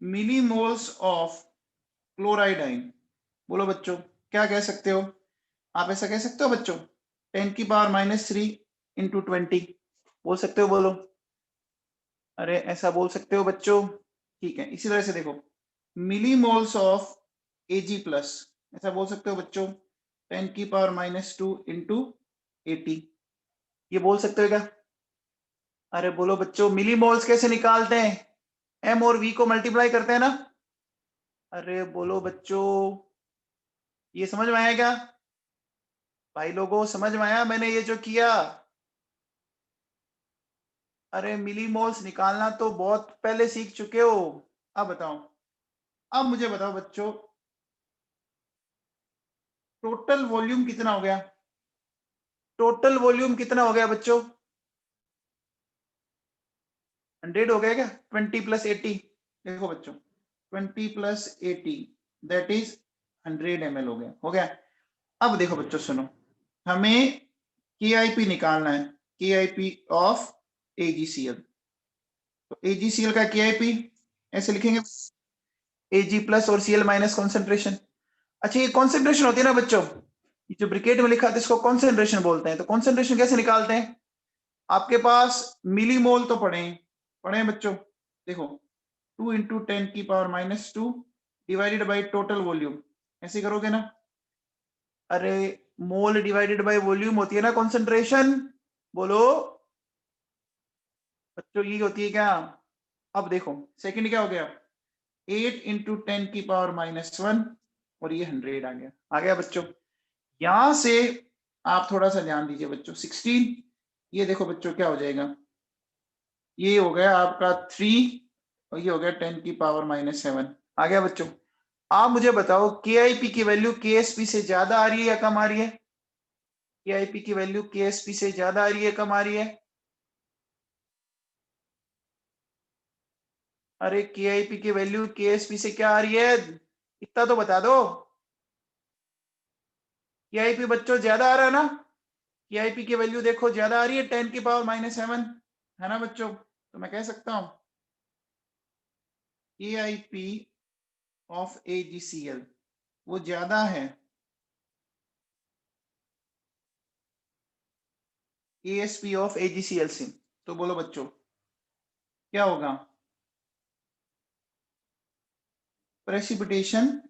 मिलीमोल्स ऑफ क्लोराइड आइन, बोलो बच्चों क्या कह सकते हो? आप ऐसा कह सकते हो बच्चों 10 की पावर माइनस 3 इंटू 20, बोल सकते हो? बोलो, अरे ऐसा बोल सकते हो बच्चों? ठीक है, इसी तरह से देखो मिलीमोल्स ऑफ Ag प्लस, ऐसा बोल सकते हो बच्चों 10 की पावर माइनस 2 इंटू 80, ये बोल सकते हो क्या? अरे बोलो बच्चों, मिलीमोल्स कैसे निकालते हैं? M और V को मल्टीप्लाई करते हैं ना। अरे बोलो बच्चों, ये समझ में आया क्या भाई लोगों? समझ में आया मैंने ये जो किया? अरे मिलीमोल्स निकालना तो बहुत पहले सीख चुके हो, अब बताओ, अब मुझे बताओ बच्चों, टोटल वॉल्यूम कितना हो गया? टोटल वॉल्यूम कितना हो गया बच्चों? 100 हो गया क्या? 20 + 80, देखो बच्चों 20 + 80 दैट इज 100 ml हो गया। अब देखो बच्चों सुनो, हमें KIP निकालना है, KIP ऑफ AgCl। तो AgCl का KIP ऐसे लिखेंगे, Ag+ और Cl- कॉन्सेंट्रेशन। अच्छा ये कॉन्सेंट्रेशन होती है ना बच्चों, ये जो ब्रिकेट में लिखा था इसको कॉन्सेंट्रेशन बोलते हैं। तो कॉन्सेंट्रेशन कैसे निकालते हैं? आपके पास मिलीमोल तो पढ़े हैं बच्चों, देखो 2 × 10⁻² डिवाइडेड बाई टोटल वॉल्यूम, ऐसे करोगे ना। अरे मोल डिवाइडेड बाय वॉल्यूम होती है ना कॉन्सेंट्रेशन, बोलो बच्चों ये होती है क्या? अब देखो सेकंड क्या हो गया, 8 × 10⁻⁻1 और ये 100 आ गया बच्चों। यहां से आप थोड़ा सा ध्यान दीजिए बच्चों, 16 ये देखो बच्चों क्या हो जाएगा, ये हो गया आपका 3 और ये हो गया 10⁻⁻7 आ गया बच्चों। आप मुझे बताओ KIP की वैल्यू KSP से ज्यादा आ रही है या कम आ रही है? KIP की वैल्यू KSP से ज्यादा आ रही है कम आ रही है? अरे KIP की वैल्यू KSP से क्या आ रही है, इतना तो बता दो। KIP बच्चों ज्यादा आ रहा है ना, KIP की वैल्यू देखो ज्यादा आ रही है 10⁻⁷ है ना बच्चों। तो मैं कह सकता हूं KIP ऑफ AgCl वो ज्यादा है KSP ऑफ AgCl से। तो बोलो बच्चों क्या होगा? Precipitation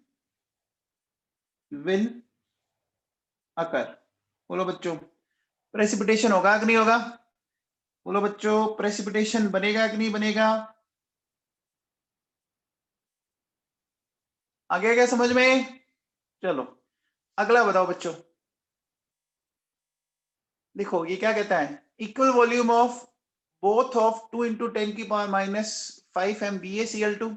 will occur. बोलो बच्चों प्रेसिपिटेशन होगा कि नहीं होगा? बोलो बच्चों प्रेसिपिटेशन बनेगा कि नहीं बनेगा? आ गया क्या समझ में? चलो अगला बताओ बच्चों, देखो ये क्या कहता है, equal volume of both of 2 × 10⁻⁵ m BaCl2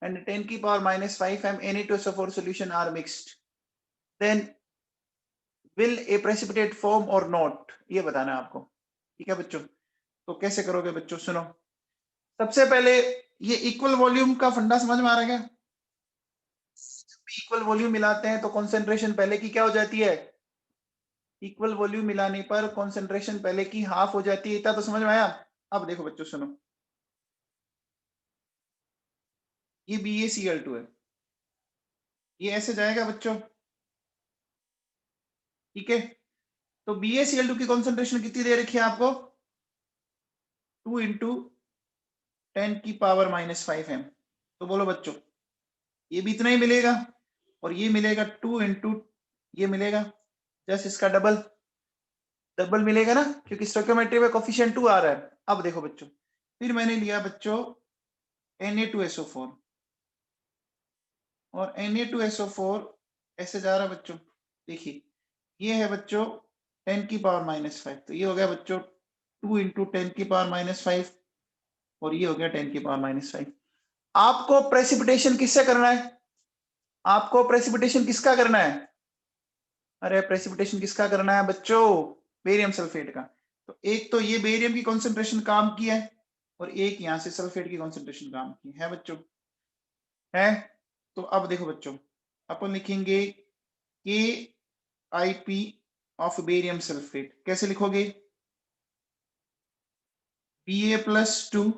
and 10⁻⁵ m Na2SO4 solution are mixed, then will a precipitate form or not, ये बताना है आपको। ठीक है बच्चों, तो कैसे करोगे बच्चों सुनो, सबसे पहले ये इक्वल वॉल्यूम का फंडा समझ में आ रहा है क्या? इक्वल वॉल्यूम मिलाते हैं तो कॉन्सेंट्रेशन पहले की क्या हो जाती है? इक्वल वॉल्यूम मिलाने पर कॉन्सेंट्रेशन पहले की हाफ हो जाती है, इतना तो समझ में आया। अब देखो बच्चों सुनो, ये BaCl2 है, ये ऐसे जाएगा बच्चों, ठीक है। तो BaCl2 की कॉन्सेंट्रेशन कितनी दे रखी है आपको? 2 × 10⁻⁵ m। तो बोलो बच्चों ये भी इतना ही मिलेगा और ये मिलेगा 2 × ये मिलेगा जस्ट इसका डबल, डबल मिलेगा ना, क्योंकि स्टोइकियोमेट्री में कोफिशिएंट 2 आ रहा है। अब देखो बच्चों, फिर मैंने लिया बच्चों Na2SO4 और Na2SO4 ऐसे जा रहा है बच्चों, देखिए ये है बच्चों 10⁻⁵, तो ये हो गया बच्चों 2 × 10⁻⁵ और ये हो गया 10⁻⁵। आपको प्रेसिपिटेशन किससे करना है? आपको प्रेसिपिटेशन किसका करना है? अरे प्रेसिपिटेशन किसका करना है बच्चों? बेरियम सल्फेट का। तो एक तो ये बेरियम की कॉन्सेंट्रेशन काम की है और एक यहां से सल्फेट की कॉन्सेंट्रेशन काम की है बच्चों, है। तो अब देखो बच्चों, अपन लिखेंगे KIP ऑफ बेरियम सल्फेट, कैसे लिखोगे? Ba+2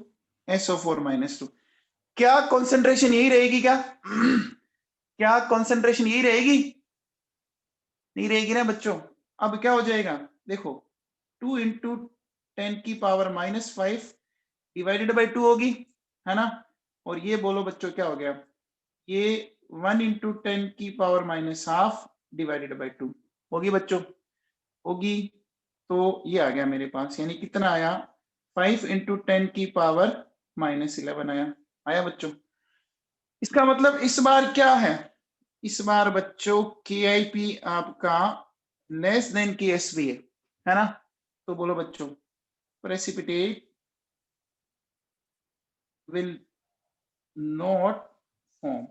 SO4-2। क्या कॉन्सेंट्रेशन यही रहेगी क्या? क्या कॉन्सेंट्रेशन यही रहेगी? नहीं रहेगी ना बच्चों। अब क्या हो जाएगा देखो, 2 × 10⁻⁵ डिवाइडेड बाई 2 होगी, है ना। और ये बोलो बच्चों क्या हो गया, ये 1 × 10⁻½ डिवाइडेड बाई 2 होगी बच्चों, होगी। तो ये आ गया मेरे पास, यानी कितना आया, 5 × 10⁻11 आया बच्चों। इसका मतलब इस बार क्या है, इस बार बच्चों KIP आपका लेस देन KSP है ना। तो बोलो बच्चों प्रेसिपिटेट विल नॉट फॉर्म।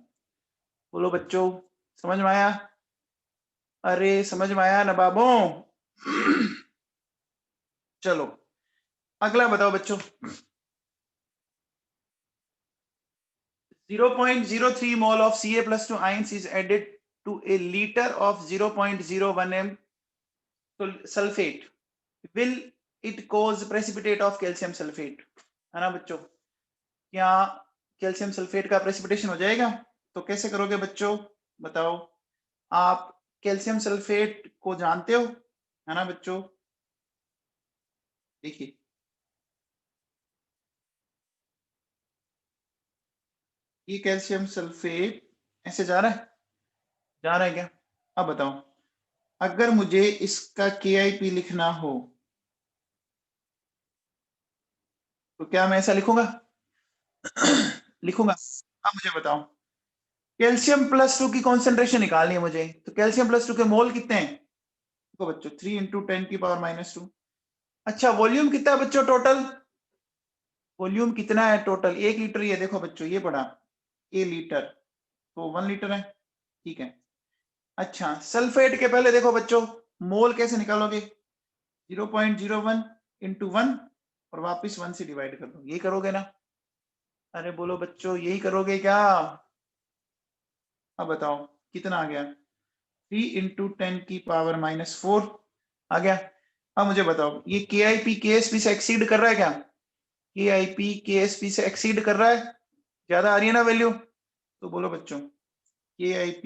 बोलो बच्चों, समझ में आया? अरे समझ में आया ना बाबों? चलो अगला बताओ बच्चों। 0.03 mole of Ca+2 ions is added to a liter of 0.01 m sulfate. Will it cause precipitate of calcium sulfate? है ना बच्चों? क्या कैल्शियम सल्फेट का प्रेसिपिटेशन हो जाएगा? तो कैसे करोगे बच्चों, बताओ? आप कैल्शियम सल्फेट को जानते हो, है ना बच्चों? देखिए ये कैल्शियम सल्फेट ऐसे जा रहा है, जा रहा है क्या? अब बताओ, अगर मुझे इसका KIP लिखना हो तो क्या मैं ऐसा लिखूंगा? लिखूंगा? अब मुझे बताओ, कैल्शियम+2 की कॉन्सेंट्रेशन निकालनी है मुझे, तो कैल्शियम+2 के मोल कितने हैं? देखो बच्चों 3 × 10⁻²। अच्छा वॉल्यूम कितना है बच्चों टोटल? वॉल्यूम कितना है टोटल? 1 लीटर ही है। देखो बच्चों ये पढ़ा A लीटर, तो 1 लीटर है, ठीक है। अच्छा सल्फेट के पहले देखो बच्चों मोल कैसे निकालोगे? 0.01 × 1 और वापिस 1 से डिवाइड कर दो, यही करोगे ना? अरे बोलो बच्चों यही करोगे क्या? अब बताओ कितना आ गया? 3 × 10⁻⁴ आ गया। अब मुझे बताओ ये KIP KSP से एक्सीड कर रहा है क्या? KIP KSP से एक्सीड कर रहा है? ज्यादा आ रही है ना वैल्यू? तो बोलो बच्चों KIP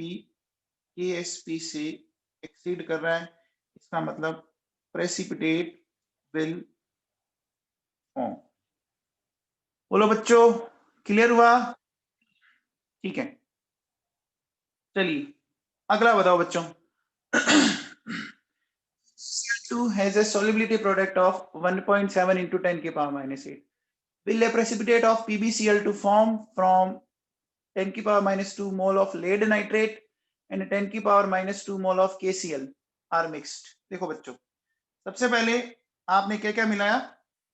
KSP से एक्सीड कर रहा है, इसका मतलब प्रेसिपिटेट विल फॉर्म। बोलो बच्चों क्लियर हुआ? ठीक है चलिए अगला बताओ बच्चों। Cl2 has a solubility product of 1.7 × 10⁻⁸. Will a precipitate of PbCl2 form from 10⁻² mole of lead nitrate and 10⁻² mole of KCl are mixed? देखो बच्चों सबसे पहले आपने क्या क्या मिलाया?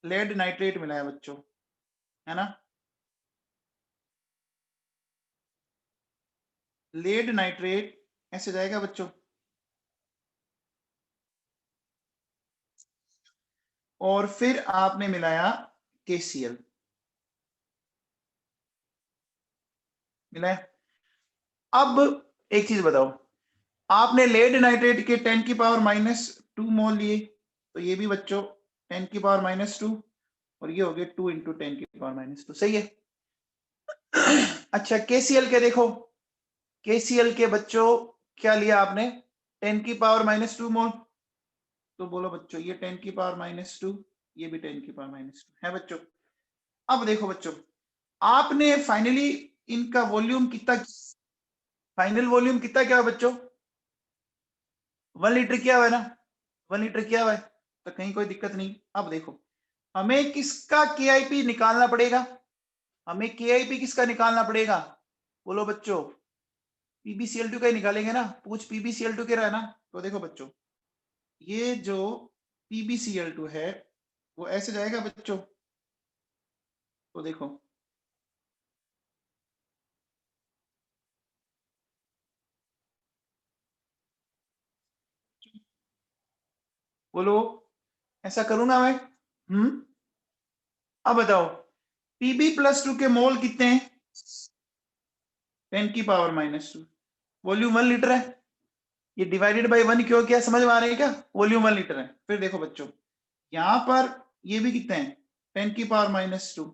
लेड नाइट्रेट मिलाया बच्चों, है ना? लेड नाइट्रेट ऐसे जाएगा बच्चों, और फिर आपने मिलाया KCl, मिलाया। अब एक चीज बताओ, आपने लेड नाइट्रेट के 10⁻² मोल लिए, तो ये भी बच्चों 10⁻² और ये हो गए 2 × 10⁻², सही है। अच्छा KCl के देखो, KCl के बच्चों क्या लिया आपने? 10⁻² मोल, तो बोलो बच्चों ये 10⁻², ये भी 10⁻² है बच्चों। अब देखो बच्चों आपने फाइनली इनका वॉल्यूम कितना, फाइनल वॉल्यूम कितना क्या है बच्चों? 1 लीटर किया हुआ है ना? 1 लीटर किया हुआ है, तो कहीं कोई दिक्कत नहीं। अब देखो हमें किसका KIP निकालना पड़ेगा? हमें KIP किसका निकालना पड़ेगा? बोलो बच्चों PbCl2 का ही निकालेंगे ना, पूछ PbCl2 के रहा है ना? तो देखो बच्चों ये जो PbCl2 है वो ऐसे जाएगा बच्चों, तो देखो बोलो ऐसा करूंगा मैं? अब बताओ Pb+2 के मोल कितने हैं? 10⁻²। वॉल्यूम 1 लीटर है, ये डिवाइडेड बाय 1 क्यों किया, समझ में आ रहा है क्या? वॉल्यूम 1 लीटर है। फिर देखो बच्चों यहां पर ये भी कितने हैं? 10⁻²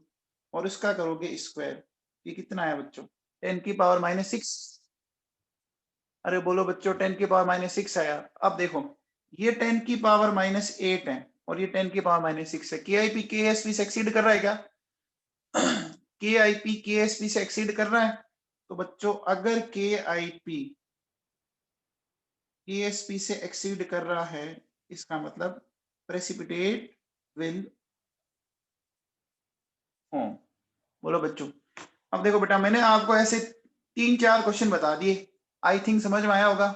और इसका करोगे स्क्वायर, ये कितना है बच्चों? 10⁻⁶। अरे बोलो बच्चों 10⁻⁶ आया। अब देखो ये 10⁻⁸ है और ये 10⁻⁶ है। KIP KSP से एक्सीड कर रहा है क्या? KIP KSP से एक्सीड कर रहा है, तो बच्चों अगर KIP KSP से एक्सीड कर रहा है इसका मतलब प्रेसिपिटेट विल फॉर्म। बोलो बच्चों अब देखो बेटा मैंने आपको ऐसे 3-4 क्वेश्चन बता दिए, आई थिंक समझ में आया होगा।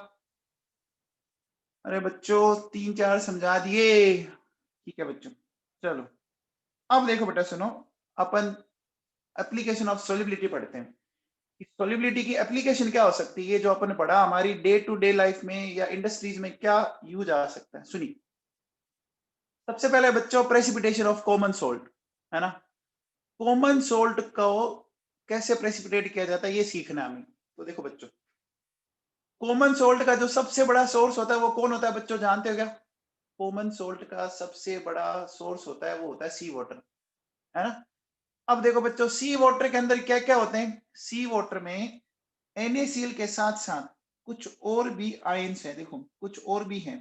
अरे बच्चों 3-4 समझा दिए, ठीक है बच्चों। चलो अब देखो बेटा सुनो, अपन एप्लीकेशन ऑफ सोलिबिलिटी पढ़ते हैं। सोलिबिलिटी की एप्लीकेशन क्या हो सकती है, ये जो अपन ने पढ़ा हमारी डे टू डे लाइफ में या इंडस्ट्रीज में क्या यूज आ सकता है, सुनिए। सबसे पहले बच्चों प्रेसिपिटेशन ऑफ कॉमन सोल्ट, है ना। कॉमन सोल्ट को कैसे प्रेसिपिटेट किया जाता है ये सीखना है हमें। तो देखो बच्चों, कॉमन सोल्ट का जो सबसे बड़ा सोर्स होता है वो कौन होता है बच्चों, जानते हो क्या? कॉमन सोल्ट का सबसे बड़ा सोर्स होता है वो होता है सी वाटर, है ना। अब देखो बच्चों, सी वाटर के अंदर क्या क्या होते हैं, सी वाटर में NaCl के साथ साथ कुछ और भी आयंस है, देखो कुछ और भी हैं।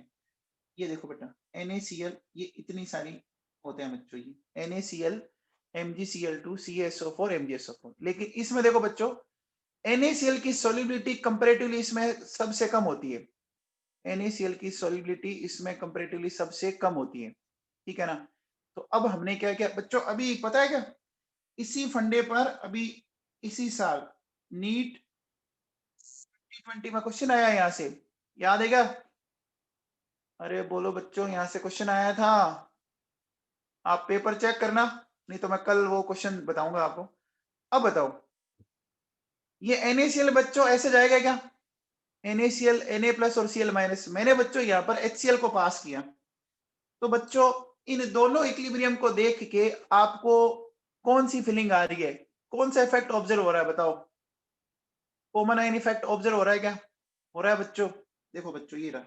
ये देखो बेटा NaCl, ये इतनी सारी होते हैं बच्चों, ये NaCl, MgCl2, CaSO4, MgSO4। लेकिन इसमें देखो बच्चों, NaCl की सोलिबिलिटी कंपैरेटिवली इसमें सबसे कम होती है। NaCl की सोलिबिलिटी इसमें कंपैरेटिवली सबसे कम होती है, ठीक है ना। तो अब हमने क्या किया बच्चों, अभी पता है क्या, इसी फंडे पर अभी इसी साल नीट 2020 में क्वेश्चन आया यहाँ से, याद है क्या? अरे बोलो बच्चों, यहाँ से क्वेश्चन आया था, आप पेपर चेक करना, नहीं तो मैं कल वो क्वेश्चन बताऊंगा आपको। अब बताओ, ये NaCl बच्चों ऐसे जाएगा क्या? NaCl, Na+ और Cl-, मैंने बच्चों यहाँ पर HCl को पास किया। तो बच्चों इन दोनों इक्विलिब्रियम को देख के आपको कौन सी फीलिंग आ रही है, कौन सा इफेक्ट ऑब्जर्व हो रहा है बताओ? कॉमन आयन इफेक्ट ऑब्जर्व हो रहा है क्या? हो रहा है बच्चों। देखो बच्चों ये रहा,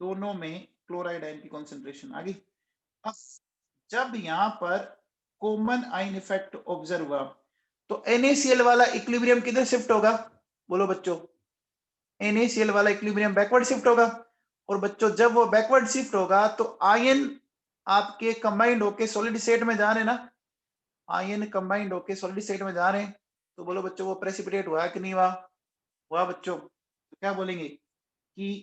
दोनों में क्लोराइड आयन की कॉन्सेंट्रेशन आ गई। अब जब यहाँ पर कॉमन आयन इफेक्ट ऑब्जर्व हुआ तो NaCl वाला इक्विलिब्रियम किधर शिफ्ट होगा, बोलो बच्चों? NaCl वाला इक्विलिब्रियम बैकवर्ड शिफ्ट होगा। और बच्चों जब वो बैकवर्ड शिफ्ट होगा तो आयन आपके कंबाइंड होके सॉलिड स्टेट में जा रहे हैं ना, आयन कंबाइंड होके सॉलिड स्टेट में जा रहे हैं। तो बोलो बच्चों वो प्रेसिपिटेट हुआ कि नहीं हुआ? हुआ बच्चों। तो क्या बोलेंगे कि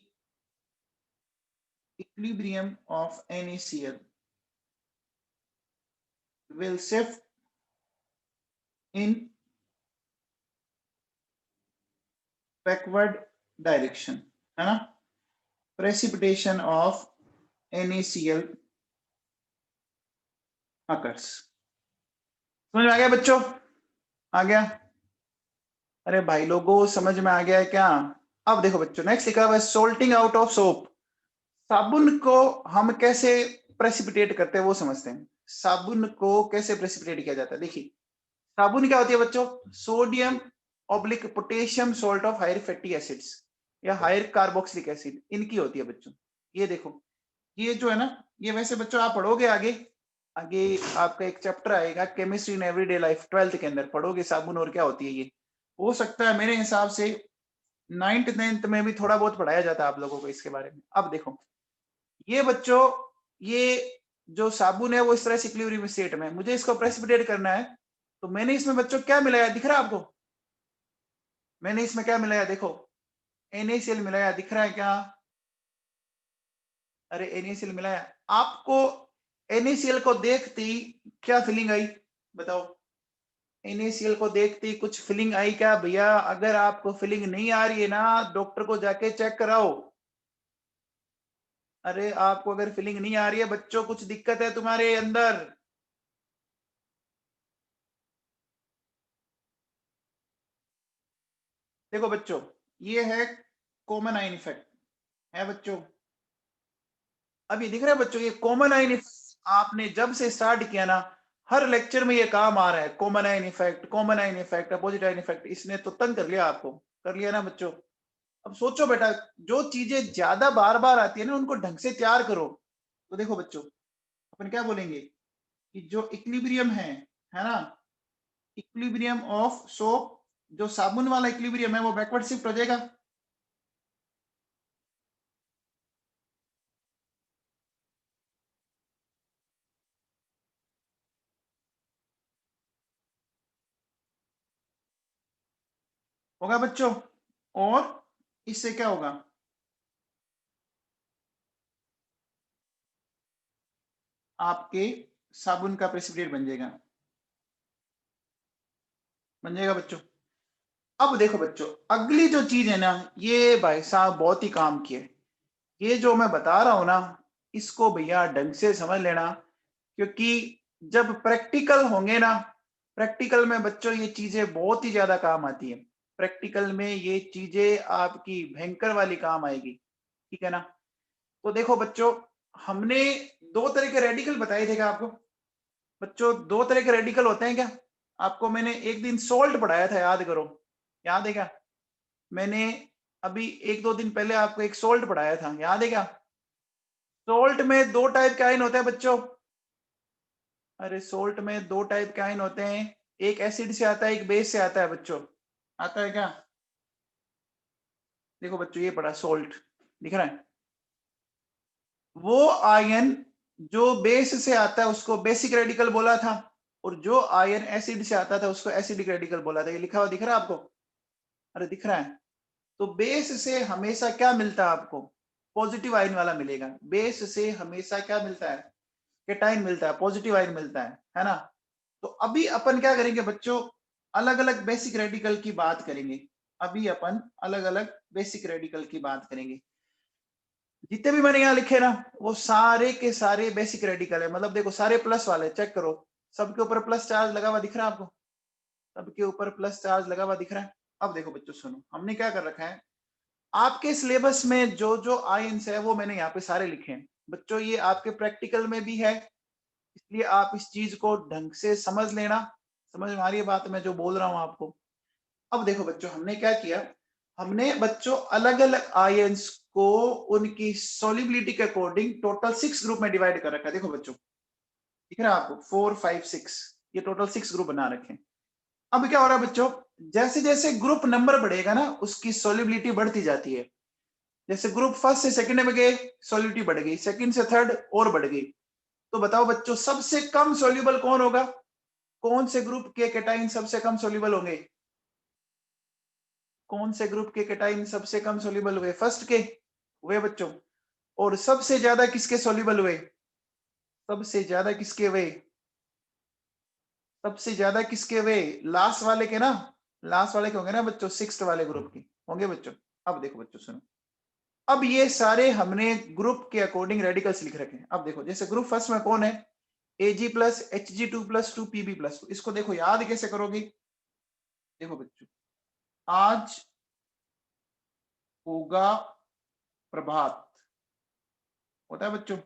equilibrium of NaCl will shift in backward direction, है ना। precipitation of NaCl occurs। समझ में आ गया बच्चों? आ गया? अरे भाई लोगों समझ में आ गया है क्या? अब देखो बच्चों, नेक्स्ट लिखा हुआ है सोल्टिंग आउट ऑफ सोप। साबुन को हम कैसे प्रेसिपिटेट करते हैं वो समझते हैं। साबुन को कैसे प्रेसिपिटेट किया जाता है, देखिए साबुन क्या होती है बच्चों, sodium oblique potassium salt of higher fatty acids या हायर कार्बोक्सिलिक एसिड, इनकी होती है बच्चों। ये देखो, ये जो है ना, ये वैसे बच्चों आप पढ़ोगे आगे, आगे आपका एक चैप्टर आएगा chemistry in everyday life, 12th के अंदर पढ़ोगे साबुन और क्या होती है ये। हो सकता है मेरे हिसाब से 9th 10th में भी थोड़ा बहुत पढ़ाया जाता है आप लोगों को इसके बारे में। अब देखो ये बच्चों, ये जो साबुन है वो इस तरह से इक्विलिब्रियम स्टेट में, मुझे इसको प्रेसिपिटेट करना है। तो मैंने इसमें बच्चों क्या मिलाया, दिख रहा है आपको? मैंने इसमें क्या मिलाया, देखो NaCl मिलाया, दिख रहा है क्या? अरे NaCl मिलाया। आपको NaCl को देखते ही क्या फीलिंग आई बताओ? NaCl को देखते ही कुछ फीलिंग आई क्या भैया? अगर आपको फीलिंग नहीं आ रही है ना, डॉक्टर को जाके चेक कराओ। अरे आपको अगर फीलिंग नहीं आ रही है बच्चों, कुछ दिक्कत है तुम्हारे अंदर। देखो बच्चों, ये है कॉमन आयन इफेक्ट, है बच्चों। अब ये दिख रहा है बच्चों, ये कॉमन आयन इफेक्ट आपने जब से स्टार्ट किया ना, हर लेक्चर में ये काम आ रहा है, common ion effect, common ion effect, opposite ion effect. इसने तो तंग कर लिया आपको, कर लिया ना बच्चों। अब सोचो बेटा, जो चीजें ज्यादा बार बार आती है ना उनको ढंग से तैयार करो। तो देखो बच्चों, अपन क्या बोलेंगे कि जो इक्विलिब्रियम है ना, इक्विलिब्रियम ऑफ सोप, जो साबुन वाला इक्विलिब्रियम है वो बैकवर्ड शिफ्ट हो जाएगा। होगा बच्चों। और इससे क्या होगा, आपके साबुन का प्रेसिपिटेट बन जाएगा, बन जाएगा बच्चों। अब देखो बच्चों, अगली जो चीज है ना, ये भाई साहब बहुत ही काम की है। ये जो मैं बता रहा हूं ना, इसको भैया ढंग से समझ लेना, क्योंकि जब प्रैक्टिकल होंगे ना, प्रैक्टिकल में बच्चों ये चीजें बहुत ही ज्यादा काम आती है। प्रैक्टिकल में ये चीजें आपकी भयंकर वाली काम आएगी, ठीक है ना। तो देखो बच्चों, हमने दो तरह के रेडिकल बताए थे क्या आपको? बच्चों दो तरह के रेडिकल होते हैं क्या? आपको मैंने एक दिन सोल्ट पढ़ाया था, याद करो, याद है क्या? मैंने अभी एक दो दिन पहले आपको एक सोल्ट पढ़ाया था, याद है क्या? सोल्ट में दो टाइप के आयन होते हैं बच्चों। अरे सोल्ट में दो टाइप के आयन होते हैं, एक एसिड से आता है, एक बेस से आता है बच्चों। आता है क्या? देखो बच्चों, ये पढ़ा सोल्ट, दिख रहा है? वो आयन जो बेस से आता है उसको बेसिक रेडिकल बोला था, और जो आयन एसिड से आता था उसको एसिडिक रेडिकल बोला था। ये लिखा हुआ दिख रहा है आपको? अरे दिख रहा है? तो बेस से हमेशा क्या मिलता है आपको? पॉजिटिव आयन वाला मिलेगा। बेस से हमेशा क्या मिलता है? केटाइन मिलता है, पॉजिटिव आयन मिलता है ना। तो अभी अपन क्या करेंगे बच्चों, अलग अलग बेसिक रेडिकल की बात करेंगे। अभी अपन अलग अलग बेसिक रेडिकल की बात करेंगे। जितने भी मैंने यहाँ लिखे ना, वो सारे के सारे बेसिक रेडिकल है। मतलब देखो, सारे प्लस वाले, चेक करो, सबके ऊपर प्लस चार्ज लगा हुआ दिख रहा है आपको? सबके ऊपर प्लस चार्ज लगा हुआ दिख रहा है। अब देखो बच्चों सुनो, हमने क्या कर रखा है, आपके सिलेबस में जो जो आयंस है वो मैंने यहाँ पे सारे लिखे हैं बच्चों। ये आपके प्रैक्टिकल में भी है, इसलिए आप इस चीज को ढंग से समझ लेना। समझ में आ रही है बात मैं जो बोल रहा हूँ आपको? अब देखो बच्चों, हमने क्या किया, हमने बच्चों अलग अलग आयंस को उनकी सॉल्युबिलिटी के अकॉर्डिंग टोटल 6 ग्रुप में डिवाइड कर रखा है। देखो बच्चों, दिख रहा है आपको? 4 5 6, ये टोटल 6 ग्रुप बना रखे हैं। अब क्या हो रहा है बच्चों, जैसे जैसे ग्रुप नंबर बढ़ेगा ना, उसकी सॉल्युबिलिटी बढ़ती जाती है। जैसे ग्रुप फर्स्ट से सेकंड में गए, सॉल्युबिलिटी बढ़ गई, सेकंड से थर्ड और बढ़ गई। तो बताओ बच्चों, सबसे कम सॉल्युबल कौन होगा? कौन से ग्रुप के केटाइन सबसे कम सॉल्युबल होंगे? कौन से ग्रुप के केटाइन सबसे कम सॉल्युबल हुए? फर्स्ट के हुए बच्चों। और सबसे ज्यादा किसके सॉल्युबल हुए? सबसे ज्यादा किसके हुए? सबसे ज्यादा किसके हुए? लास्ट वाले के ना, लास्ट वाले के होंगे ना बच्चों, सिक्स्थ वाले ग्रुप के होंगे बच्चों। अब देखो बच्चों सुनो, अब ये सारे हमने ग्रुप के अकॉर्डिंग रेडिकल्स लिख रखे हैं। अब देखो, जैसे ग्रुप फर्स्ट में कौन है? Ag plus Hg2 plus 2 Pb plus. इसको देखो याद कैसे करोगे? देखो बच्चों, आज होगा प्रभात, होता है बच्चों,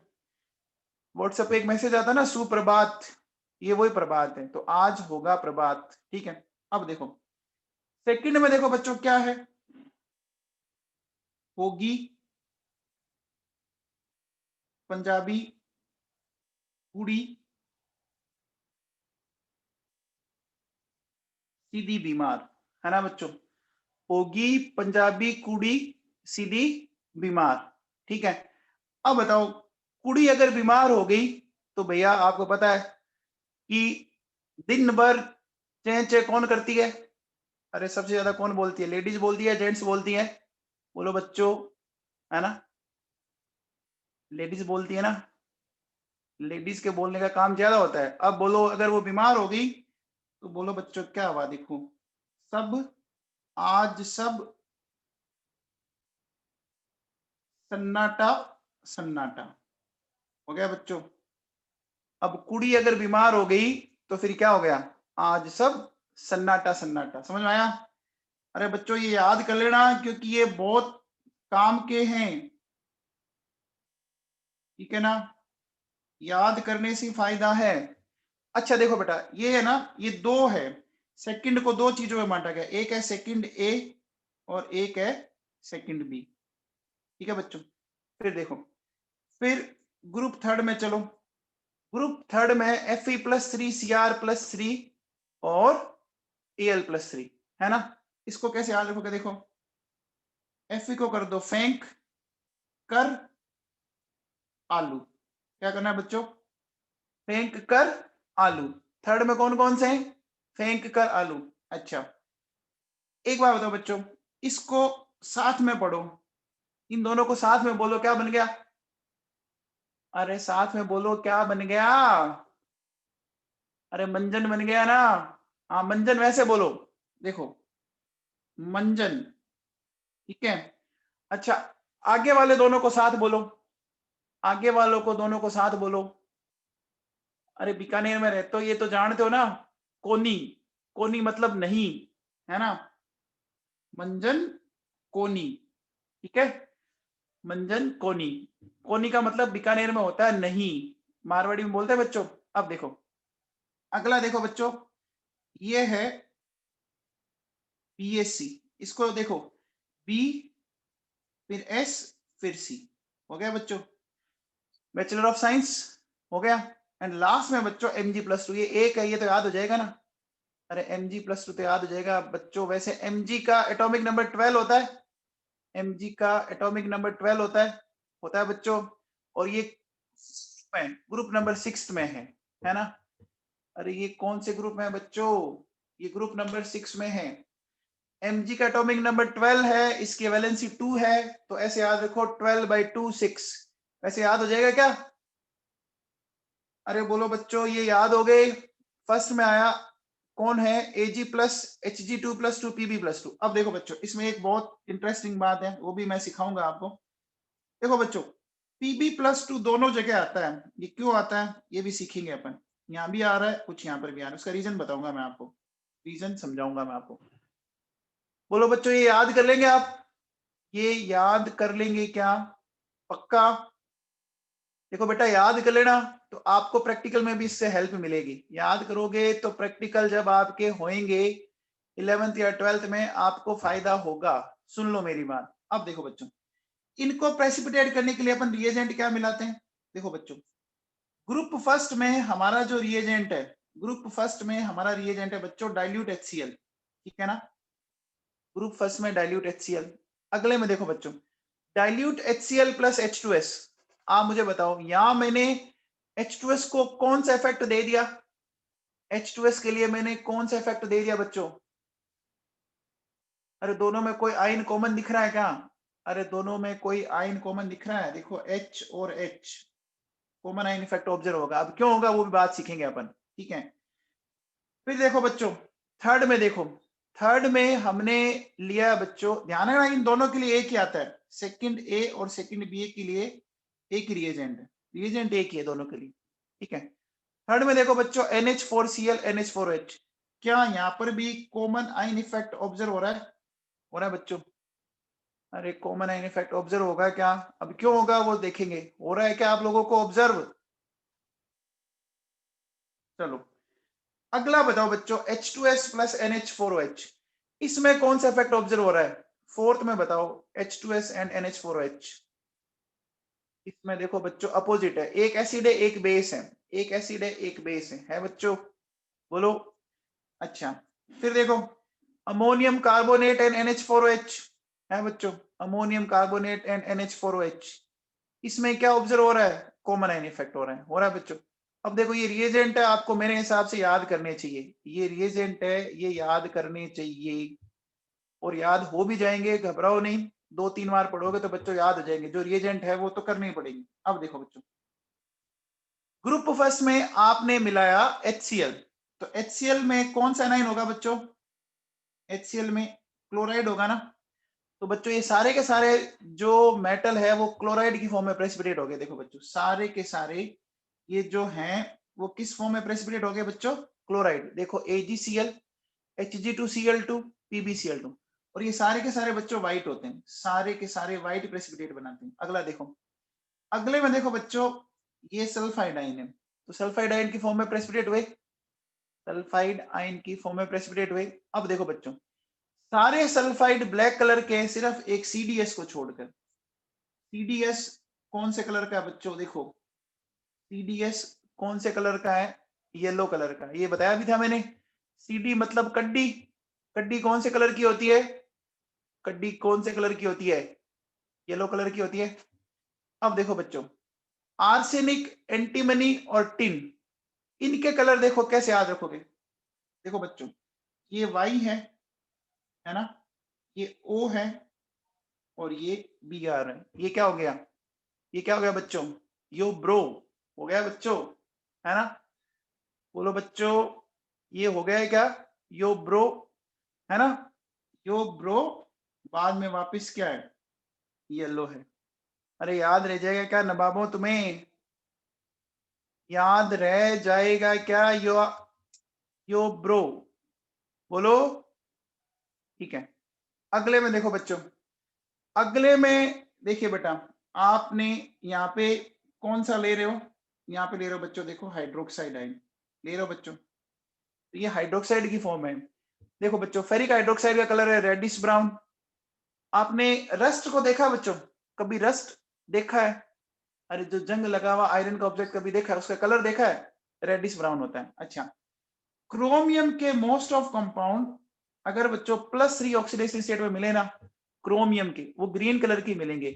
व्हाट्सएप पे एक मैसेज आता है ना, सुप्रभात, ये वही प्रभात है। तो आज होगा प्रभात, ठीक है। अब देखो सेकंड में, देखो बच्चों क्या है, होगी पंजाबी कुड़ी सीधी बीमार, है ना बच्चों? होगी पंजाबी कुड़ी सीधी बीमार, ठीक है। अब बताओ, कुड़ी अगर बीमार हो गई तो भैया आपको पता है कि दिन भर चे चे कौन करती है? अरे सबसे ज्यादा कौन बोलती है? लेडीज बोलती है, जेंट्स बोलती है? बोलो बच्चों, है ना? लेडीज बोलती है ना। लेडीज के बोलने का काम ज्यादा होता है। अब बोलो, अगर वो बीमार हो गई तो बोलो बच्चों क्या हुआ? देखो, सब, आज सब सन्नाटा सन्नाटा हो गया बच्चों। अब कुड़ी अगर बीमार हो गई तो फिर क्या हो गया? आज सब सन्नाटा सन्नाटा। समझ में आया? अरे बच्चों ये याद कर लेना, क्योंकि ये बहुत काम के हैं, ठीक है ना। याद करने से फायदा है। अच्छा देखो बेटा, ये है ना, ये दो है, सेकंड को दो चीजों में बांटा गया, एक है सेकंड ए और एक है सेकंड बी, ठीक है बच्चों। फिर देखो, फिर ग्रुप थर्ड में चलो। ग्रुप थर्ड में Fe+3 Cr+3 और Al+3, है ना। इसको कैसे याद रखोगे? देखो, Fe को कर दो फेंक कर आलू। क्या करना है बच्चों? फेंक कर आलू। थर्ड में कौन कौन से हैं? फेंक कर आलू। अच्छा, एक बार बताओ बच्चों, इसको साथ में पढ़ो, इन दोनों को साथ में बोलो, क्या बन गया? अरे साथ में बोलो, क्या बन गया? अरे मंजन बन गया ना। हाँ मंजन, वैसे बोलो, देखो मंजन, ठीक है। अच्छा, आगे वाले दोनों को साथ बोलो, आगे वालों को दोनों को साथ बोलो, अरे बीकानेर में रहते हो, ये तो जानते हो ना, कोनी, कोनी मतलब नहीं, है ना, मंजन कोनी, ठीक है, मंजन कोनी, कोनी का मतलब बीकानेर में होता है नहीं, मारवाड़ी में बोलते हैं बच्चों। अब देखो अगला, देखो बच्चों, ये है बीएससी, इसको देखो, बी फिर एस फिर सी, हो गया बच्चों, बैचलर ऑफ साइंस हो गया। एंड लास्ट में बच्चों Mg+2, ये एक है, ये तो याद हो जाएगा ना, अरे Mg+2 तो याद हो जाएगा बच्चों। वैसे Mg का एटॉमिक नंबर 12 होता है, Mg का एटॉमिक नंबर 12 होता है बच्चों, और ये ग्रुप नंबर 6 में है ना। अरे ये कौन से ग्रुप में है बच्चों, ये ग्रुप नंबर 6 में है। Mg का एटॉमिक नंबर 12 है, इसकी वैलेंसी 2 है, तो ऐसे याद रखो 12/2 6, वैसे याद हो जाएगा क्या? अरे बोलो बच्चों, ये याद हो गए। फर्स्ट में आया कौन है, Ag+Hg2+2 Pb+2। अब देखो बच्चों, इसमें एक बहुत इंटरेस्टिंग बात है, वो भी मैं सिखाऊंगा आपको। देखो बच्चों, Pb+2 दोनों जगह आता है, ये क्यों आता है ये भी सीखेंगे अपन। यहाँ भी आ रहा है कुछ, यहाँ पर भी आ रहा है, उसका रीजन बताऊंगा मैं आपको, रीजन समझाऊंगा मैं आपको। बोलो बच्चों, ये याद कर लेंगे आप, ये याद कर लेंगे क्या, पक्का? देखो बेटा, याद कर लेना, तो आपको प्रैक्टिकल में भी इससे हेल्प मिलेगी। याद करोगे तो प्रैक्टिकल जब आपके होंगे 11th या 12th में, आपको फायदा होगा। सुन लो मेरी बात। अब देखो बच्चों, इनको प्रेसिपिटेट करने के लिए अपन रिएजेंट क्या मिलाते हैं। देखो बच्चों, ग्रुप फर्स्ट में हमारा जो रिएजेंट है, ग्रुप फर्स्ट में हमारा रिएजेंट है बच्चों डाइल्यूट HCl, ठीक है ना, ग्रुप फर्स्ट में डाइल्यूट HCl। अगले में देखो बच्चों, डाइल्यूट HCl प्लस H2S। आप मुझे बताओ, यहां मैंने H2S को कौन सा इफेक्ट दे दिया, H2S के लिए मैंने कौन सा इफेक्ट दे दिया बच्चों? अरे दोनों में कोई आयन कॉमन दिख रहा है क्या? अरे दोनों में कोई आयन कॉमन दिख रहा है, देखो H और H, common ion effect observe होगा। अब क्यों होगा वो भी बात सीखेंगे अपन, ठीक है। फिर देखो बच्चों, थर्ड में देखो, थर्ड में हमने लिया बच्चों, ध्यान है ना, इन दोनों के लिए एक ही आता है, सेकंड ए और सेकंड बी के लिए एक ही रिएजेंट है, रिएजेंट एक ही है दोनों के लिए, ठीक है। थर्ड में देखो बच्चों, NH4Cl NH4H, क्या यहाँ पर भी कॉमन आयन इफेक्ट ऑब्जर्व हो रहा है? हो रहा है बच्चों? अरे कॉमन आयन इफेक्ट ऑब्जर्व होगा क्या? अब क्यों होगा वो देखेंगे, हो रहा है क्या आप लोगों को ऑब्जर्व? चलो अगला बताओ बच्चों, H2S प्लस NH4OH, इसमें कौन सा इफेक्ट ऑब्जर्व हो रहा है? फोर्थ में बताओ, H2S एंड NH4OH, इसमें देखो बच्चों अपोजिट है, एक एसिड है एक बेस है, एक एसिड है एक बेस है बच्चों, बोलो। अच्छा, फिर देखो, अमोनियम कार्बोनेट एंड NH4OH है बच्चों, अमोनियम कार्बोनेट एंड NH4OH, इसमें क्या ऑब्जर्व हो रहा है? कॉमन आयन इफेक्ट हो रहा है बच्चों। अब देखो, ये रिएजेंट है, आपको मेरे हिसाब से याद करने चाहिए, ये रिएजेंट है, ये याद करने चाहिए, और याद हो भी जाएंगे, घबराओ नहीं, 2-3 बार पढ़ोगे तो बच्चों याद हो जाएंगे, जो रिएजेंट है वो तो करनी ही पड़ेगी। अब देखो बच्चों, ग्रुप फर्स्ट में आपने मिलाया HCl, तो HCl में कौन सा एनाइन होगा बच्चों? HCl में क्लोराइड होगा ना, तो बच्चों ये सारे के सारे जो मेटल है वो क्लोराइड की फॉर्म में प्रेसिपिटेट हो गए। देखो बच्चों, सारे के सारे ये जो हैं वो किस फॉर्म में प्रेसिपिटेट हो गए बच्चों? क्लोराइड। देखो AgCl, Hg2Cl2, PbCl2, और ये सारे के सारे बच्चों व्हाइट होते हैं, सारे के सारे व्हाइट प्रेसिपिटेट बनाते हैं। अगला देखो, अगले में देखो बच्चों, ये सल्फाइड आयन है, तो सल्फाइड आयन की फॉर्म में प्रेसिपिटेट हुए, सल्फाइड आयन की फॉर्म में प्रेसिपिटेट हुए। अब देखो बच्चों, सारे सल्फाइड ब्लैक कलर के, सिर्फ एक CDS को छोड़कर। CDS कौन से कलर का है बच्चों? देखो CDS कौन से कलर का है? येलो कलर का, ये बताया भी था मैंने। CD मतलब कड्डी, कड्डी कौन से कलर की होती है? कड्डी कौन से कलर की होती है? येलो कलर की होती है। अब देखो बच्चों, आर्सेनिक, एंटीमनी और टिन, इनके कलर देखो कैसे याद रखोगे। देखो बच्चों, ये Y है ना, ये O है, और ये Br है, ये क्या हो गया? ये क्या हो गया बच्चों? यो ब्रो हो गया बच्चों, है ना, बोलो बच्चों, ये हो गया है क्या? यो ब्रो, है ना, यो ब्रो, बाद में वापस क्या है? येलो है। अरे याद रह जाएगा क्या नवाबों तुम्हें? याद रह जाएगा क्या? यो ब्रो, बोलो। ठीक है, अगले में देखो बच्चों, अगले में देखिए बेटा, आपने यहाँ पे कौन सा ले रहे हो? यहाँ पे ले रहे हो बच्चों, देखो हाइड्रोक्साइड आयन ले रहे हो बच्चों, तो ये हाइड्रोक्साइड की फॉर्म है। देखो बच्चों, फेरिक हाइड्रोक्साइड का कलर है रेडिश ब्राउन। आपने रस्ट को देखा बच्चों? कभी रस्ट देखा है? अरे जो जंग लगा हुआ आयरन का ऑब्जेक्ट कभी देखा है? उसका कलर देखा है? रेडिश ब्राउन होता है। अच्छा, क्रोमियम के मोस्ट ऑफ कंपाउंड अगर बच्चों +3 ऑक्सीडेशन स्टेट में मिले ना, क्रोमियम के, वो ग्रीन कलर के मिलेंगे।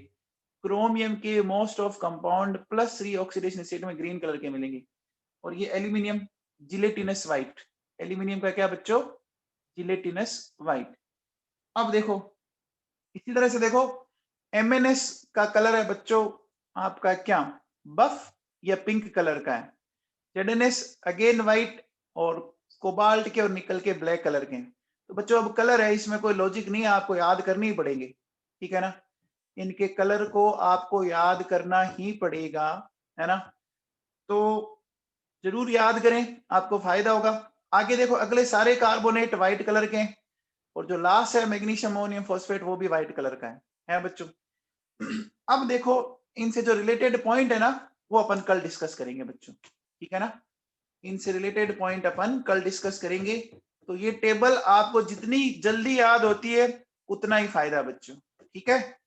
क्रोमियम के most of compound +3 oxidation state में ग्रीन कलर के मिलेंगे। और ये एल्यूमिनियम जिलेटिनस व्हाइट, एल्यूमिनियम का क्या बच्चों? Gelatinous white. अब देखो, इसी तरह से देखो, MnS का कलर है बच्चों आपका क्या? बफ या पिंक कलर का है। ZnS अगेन व्हाइट, और कोबाल्ट के और निकल के ब्लैक कलर के। तो बच्चों अब कलर है, इसमें कोई लॉजिक नहीं है, आपको याद करनी ही पड़ेंगे, ठीक है ना? इनके कलर को आपको याद करना ही पड़ेगा, है ना? तो जरूर याद करें, आपको फायदा होगा। आगे देखो, अगले सारे कार्बोनेट व्हाइट कलर के हैं, और जो लास्ट है मैग्नीशियम अमोनियम फॉस्फेट, वो भी व्हाइट कलर का है बच्चों। अब देखो, इनसे जो रिलेटेड पॉइंट है ना, वो अपन कल डिस्कस करेंगे बच्चों, ठीक है ना? इनसे रिलेटेड पॉइंट अपन कल डिस्कस करेंगे। तो ये टेबल आपको जितनी जल्दी याद होती है उतना ही फायदा बच्चों, ठीक है?